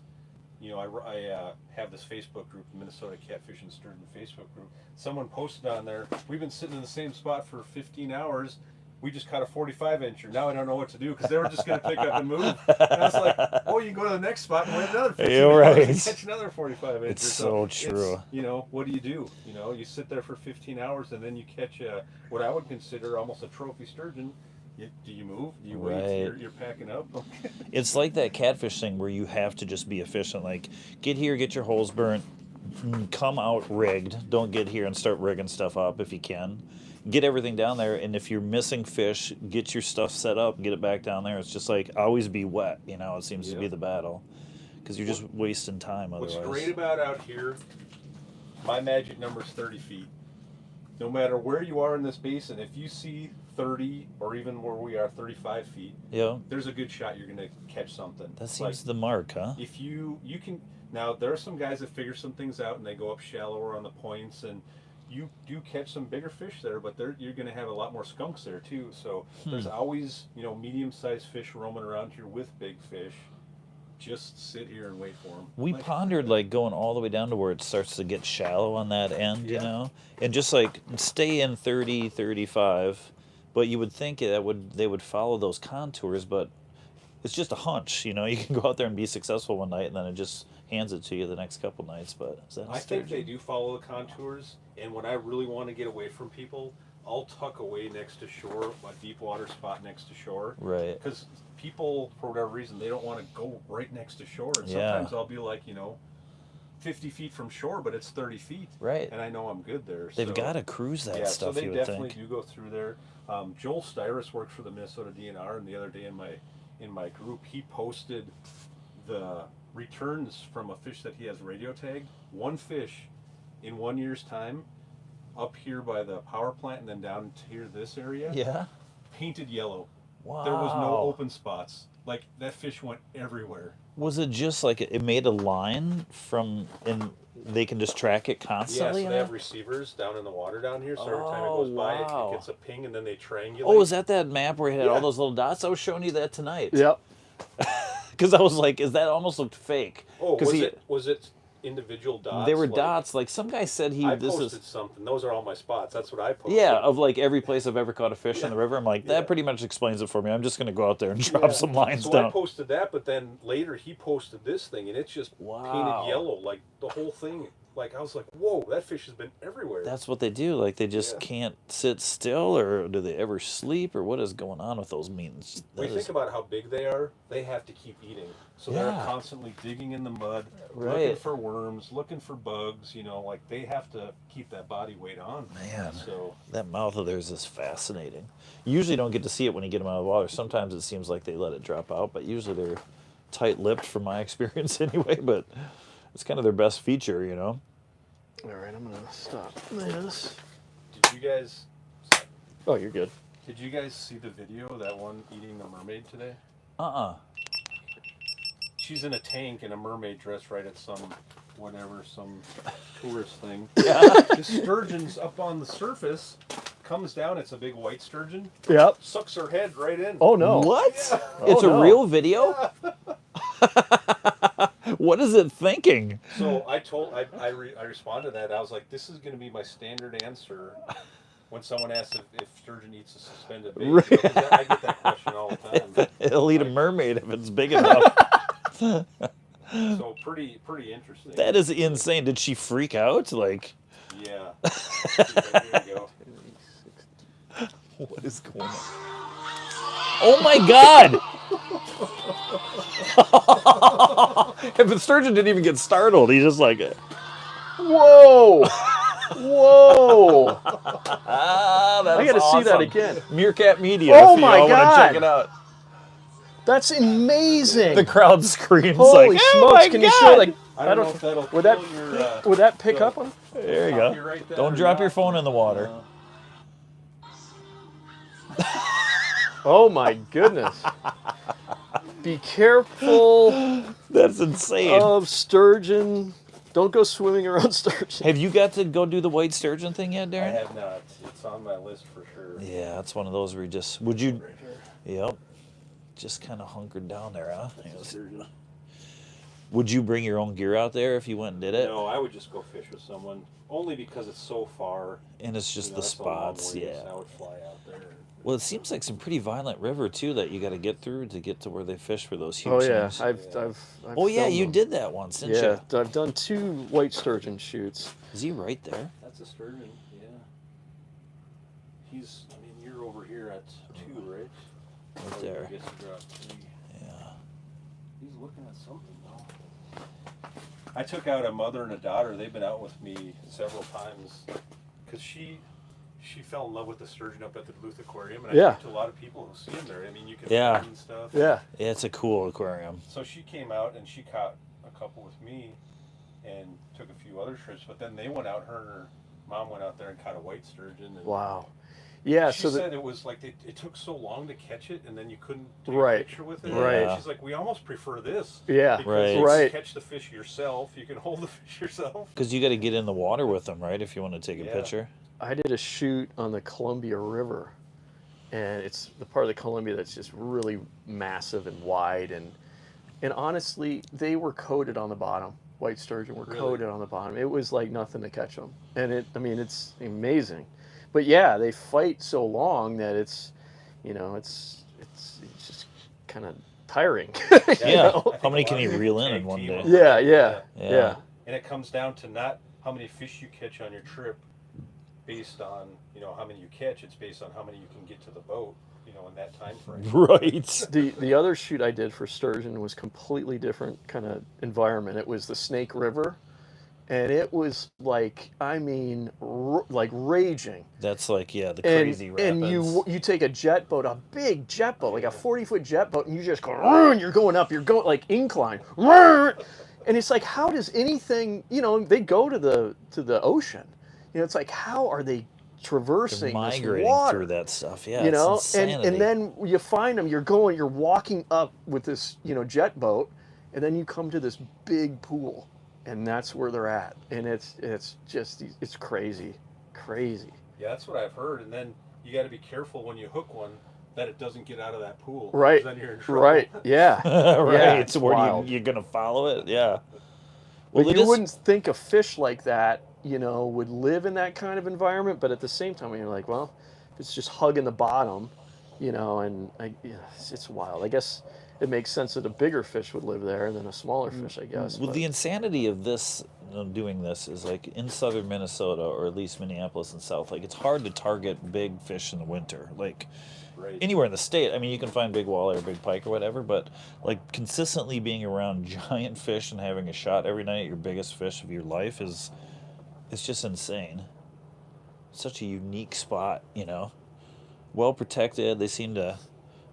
I have this Facebook group, the Minnesota Catfish and Sturgeon Facebook group. Someone posted on there, we've been sitting in the same spot for 15 hours. We just caught a 45-incher. Now I don't know what to do because they were just going to pick up and move. And I was like, oh, you can go to the next spot and win another 15 You're right. and catch another 45-incher. It's so true. What do? You sit there for 15 hours and then you catch what I would consider almost a trophy sturgeon. Do you move? Do you wait? Right. You're packing up? It's like that catfish thing where you have to just be efficient. Like, get here, get your holes burnt, come out rigged. Don't get here and start rigging stuff up if you can. Get everything down there, and if you're missing fish, get your stuff set up, get it back down there. It's just like, always be wet, it seems to be the battle. Because you're just wasting time otherwise. What's great about out here, my magic number is 30 feet. No matter where you are in this basin, if you see 30 or even where we are 35 feet, Yeah. there's a good shot you're going to catch something. That seems the mark, huh? If you can, now there are some guys that figure some things out and they go up shallower on the points, and you do catch some bigger fish there, but you're going to have a lot more skunks there too. So there's always medium-sized fish roaming around here with big fish. Just sit here and wait for them. We pondered going all the way down to where it starts to get shallow on that end, and just stay in 30, 35. But you would think they would follow those contours, but it's just a hunch. You can go out there and be successful one night, and then it just hands it to you the next couple nights. But is that I think they do follow the contours, and when I really want to get away from people, I'll tuck away next to shore, a deep water spot next to shore. Right. Because people, for whatever reason, they don't want to go right next to shore. And Yeah. sometimes I'll be 50 feet from shore, but it's 30 feet. Right. And I know I'm good there. They've got to cruise that so stuff, they you would definitely think. do go through there. Joel Styrus works for the Minnesota DNR, and the other day in my group, he posted the returns from a fish that he has radio tagged. One fish in 1 year's time, up here by the power plant and then down to here, this area, Yeah. painted yellow. Wow. There was no open spots. That fish went everywhere. Was it just it made a line and they can just track it constantly? Yeah, so they have receivers down in the water down here, so every time it goes by, wow. it gets a ping, and then they triangulate. Oh, is that map where it had all Yeah. those little dots? I was showing you that tonight. Yep. Because I was like, that almost looked fake. Oh, 'Cause was it individual dots? They were dots. Some guy said I posted something. Those are all my spots. That's what I posted. Yeah, of every place I've ever caught a fish in the river. I'm like, that pretty much explains it for me. I'm just going to go out there and drop some lines so down. I posted that, but then later he posted this thing, and it's just painted yellow, the whole thing. I was like, whoa, that fish has been everywhere. That's what they do. They just can't sit still, or do they ever sleep, or what is going on with those means? When you think about how big they are, they have to keep eating. So they're constantly digging in the mud, looking for worms, looking for bugs, they have to keep that body weight on. Man, so that mouth of theirs is fascinating. You usually don't get to see it when you get them out of the water. Sometimes it seems like they let it drop out, but usually they're tight-lipped from my experience anyway, but it's kind of their best feature, All right, I'm going to stop this. did you guys... Oh, you're good. Did you guys see the video of that one eating the mermaid today? She's in a tank in a mermaid dress right at some tourist thing. Yeah. The sturgeon's up on the surface, comes down, it's a big white sturgeon. Yep. Sucks her head right in. Oh no. What? Yeah. It's a real video? Yeah. What is it thinking? So I responded to that. I was like, this is going to be my standard answer when someone asks if sturgeon eats a suspended baby. Because I get that question all the time. It'll eat a mermaid if it's big enough. So pretty interesting. That is insane. Did she freak out? Like, yeah. Here you go. What is going on? Oh my God! If the sturgeon didn't even get startled, he's just like, whoa, whoa! That's I got to awesome. see that again. Meerkat Media. Oh if my y'all God! Want to check it out. That's amazing. The crowd screams Holy like, smokes! "Oh my Can God!" you show like? I don't know if that'll would that kill your, would that pick up on? There you go. Right there Don't drop your phone in the water. Oh my goodness! Be careful That's insane. of sturgeon. Don't go swimming around sturgeon. Have you got to go do the white sturgeon thing yet, I Darren? have not. It's on my list for sure. Yeah, it's one of those where you just, would you, yep, just kind of hunkered down there, huh? Would you bring your own gear out there if you went and did it? No, I would just go fish with someone, only because it's so far. And it's just the that's a long spots, ways. yeah. I would fly out there. Well, it seems like some pretty violent river too that you got to get through to get to where they fish for those huge Oh yeah, things. I've Oh yeah, filmed you them. did that once, didn't Yeah, you? I've done 2 white sturgeon shoots. Is he right there? That's a sturgeon, yeah. He's, I mean, you're over here at 2, right? Right Oh, there. I guess you dropped 3. Yeah. He's looking at something though. I took out a mother and a daughter. They've been out with me several times because she fell in love with the sturgeon up at the Duluth Aquarium, and I talked to a lot of people who see him there. I mean, you can Yeah. find stuff. Yeah. Yeah, it's a cool aquarium. So she came out and she caught a couple with me, and took a few other trips. But then they went out. Her and her mom went out there and caught a white sturgeon. And Wow. Yeah. she So said it was like it took so long to catch it, and then you couldn't take Right. a picture with it. Right. And she's like, we almost prefer this. yeah. Because Right. you can Right. catch the fish yourself. You can hold the fish yourself. Because you got to get in the water with them, right? If you want to take a Yeah. picture. I did a shoot on the Columbia River, and it's the part of the Columbia that's just really massive and wide, and honestly, they were coated on the bottom. White sturgeon were Really? coated on the bottom. It was like nothing to catch them, and it's amazing. But yeah, they fight so long that it's just kind of tiring. you Yeah. know? How many can you reel in Tag one team day? them. Yeah. Yeah. And it comes down to not how many fish you catch on your trip based on, how many you catch. It's based on how many you can get to the boat, in that time frame. Right. The other shoot I did for sturgeon was completely different kind of environment. It was the Snake River, and it was like, like raging. That's like, the crazy rapids. And you take a jet boat, a big jet boat, like a 40-foot jet boat, and you just go, "Rrr," you're going up, you're going like incline, "Rrr." And it's like, how does anything, they go to the ocean. It's like, how are they traversing They're this migrating water? through that stuff, yeah. It's insanity. And then you find them, you're walking up with this, jet boat, and then you come to this big pool, and that's where they're at. And it's crazy. Yeah, that's what I've heard. And then you got to be careful when you hook one that it doesn't get out of that pool. Right. 'Cause then you're in trouble. Right. Yeah. right. Yeah, it's So where wild. you're going to follow it? Yeah. Well, it you is- wouldn't think a fish like that, would live in that kind of environment, but at the same time, you're like, well, if it's just hugging the bottom, it's wild. I guess it makes sense that a bigger fish would live there than a smaller fish, I guess. Well, but- the insanity of this, doing this, is like in southern Minnesota, or at least Minneapolis and south, like it's hard to target big fish in the winter. Like Right. anywhere in the state, I mean, you can find big walleye or big pike or whatever, but like consistently being around giant fish and having a shot every night at your biggest fish of your life it's just insane. Such a unique spot, well protected. They seem to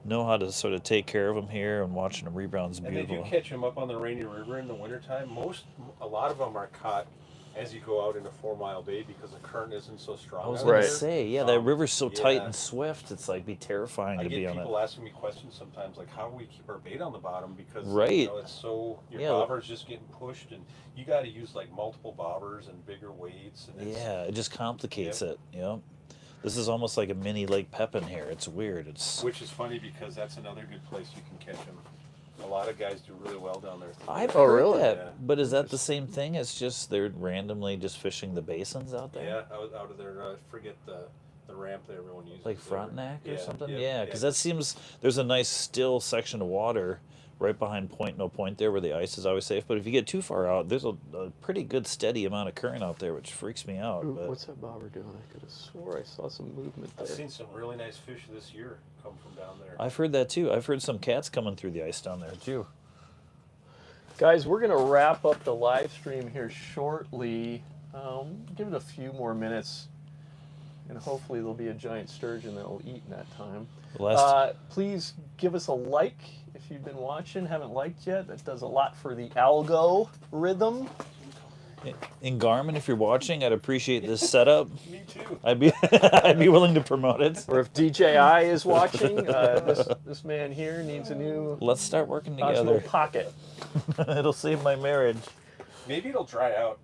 know how to sort of take care of them here, and watching them rebound is And they beautiful. do catch them up on the Rainy River in the wintertime. A lot of them are caught as you go out into 4 Mile Bay because the current isn't so strong. I was out gonna Right. there. say, yeah, that river's so tight yeah. and swift. It's like be terrifying I to be get on people it. asking me questions sometimes, like how do we keep our bait on the bottom because Right. you know, it's so your Yeah. bobber's just getting pushed, and you got to use like multiple bobbers and bigger weights. And it's, Yeah, it just complicates Yep. it. You know, this is almost like a mini Lake Pepin here. It's weird. It's which is funny because that's another good place you can catch them. A lot of guys do really well down there. I've Oh, heard really? that, Yeah. but is that the same thing? It's just they're randomly just fishing the basins out there. Yeah, out of there. I forget the ramp that everyone uses. Like there. Frontenac or Yeah, something? yeah, Yeah, because that seems there's a nice still section of water right behind Point No Point there where the ice is always safe. But if you get too far out, there's a pretty good steady amount of current out there, which freaks me out. Ooh, But what's that bobber doing? I could have swore I saw some movement I've there. seen some really nice fish this year come from down there. I've heard that too. I've heard some cats coming through the ice down there too. Guys, we're going to wrap up the live stream here shortly. Give it a few more minutes, and hopefully there'll be a giant sturgeon that will eat in that time. Please give us a like if you've been watching, haven't liked yet. That does a lot for the algorithm. In Garmin, if you're watching, I'd appreciate this setup. Me too. I'd be I'd be willing to promote it. Or if DJI is watching, this man here needs a new Let's start working Osmo together. Pocket. It'll save my marriage. Maybe it'll dry out.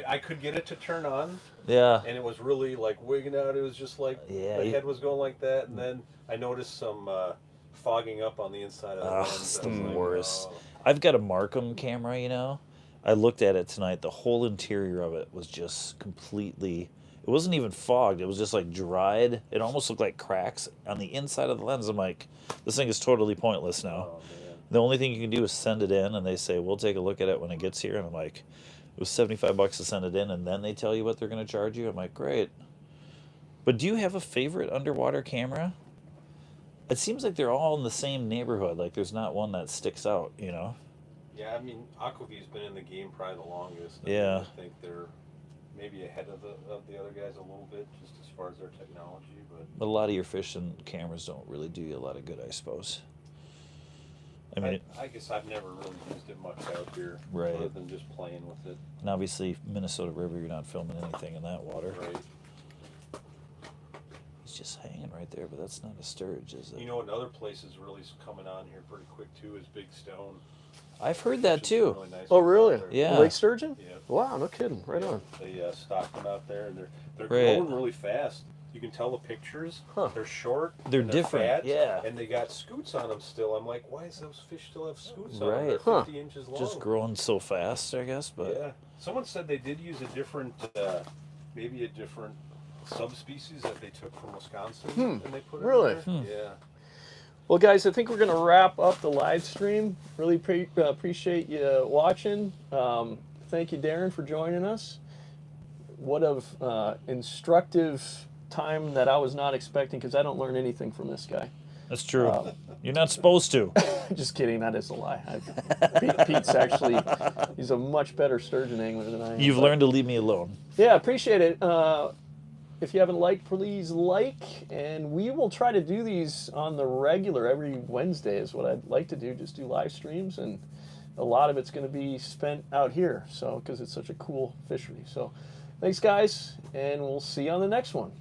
I could get it to turn on, Yeah. and it was really like wigging out. It was just like Yeah, the you- head was going like that, and then I noticed some fogging up on the inside of the lens. It's I the was like, worst. oh. I've got a Markham camera, you know. I looked at it tonight. The whole interior of it was just completely. It wasn't even fogged. It was just like dried. It almost looked like cracks on the inside of the lens. I'm like, this thing is totally pointless now. Oh, man. The only thing you can do is send it in, and they say we'll take a look at it when it gets here. And I'm like, it was $75 to send it in, and then they tell you what they're going to charge you. I'm like, great. But do you have a favorite underwater camera? It seems like they're all in the same neighborhood. Like there's not one that sticks out, you know. Yeah, I mean, Aquaview's been in the game probably the longest. Yeah. I think they're maybe ahead of the other guys a little bit, just as far as their technology. But a lot of your fishing cameras don't really do you a lot of good, I suppose. I mean, I guess I've never really used it much out here, Right. other than just playing with it. and obviously Minnesota River, you're not filming anything in that water. Right. It's just hanging right there, but that's not a sturge, is it? You know, another place is really coming on here pretty quick too is Big Stone. I've heard that Which is some too. really nice Oh, ones out really? there. Yeah. Lake sturgeon? Yeah. Wow, no kidding. Right Yeah. on. They stock them out there, and they're Right. growing really fast. You can tell the pictures. Huh. They're short. They're and different, fat, yeah. And they got scoots on them still. I'm like, why does those fish still have scoots on them? Right. They're Huh. 50 inches long. Just growing so fast, I guess. But Yeah. Someone said they did use a different, maybe a different subspecies that they took from Wisconsin, and they put it Really? in there. Yeah. Well, guys, I think we're going to wrap up the live stream. Really appreciate you watching. Thank you, Darren, for joining us. What a instructive time that I was not expecting, because I don't learn anything from this guy. that's true. You're not supposed to. Just kidding, that is a lie. Pete's actually, he's a much better sturgeon angler than I am. You've but- learned to leave me alone. Yeah, appreciate it. If you haven't liked, please like, and we will try to do these on the regular every Wednesday is what I'd like to do, just do live streams, and a lot of it's going to be spent out here, so because it's such a cool fishery. So thanks, guys, and we'll see you on the next one.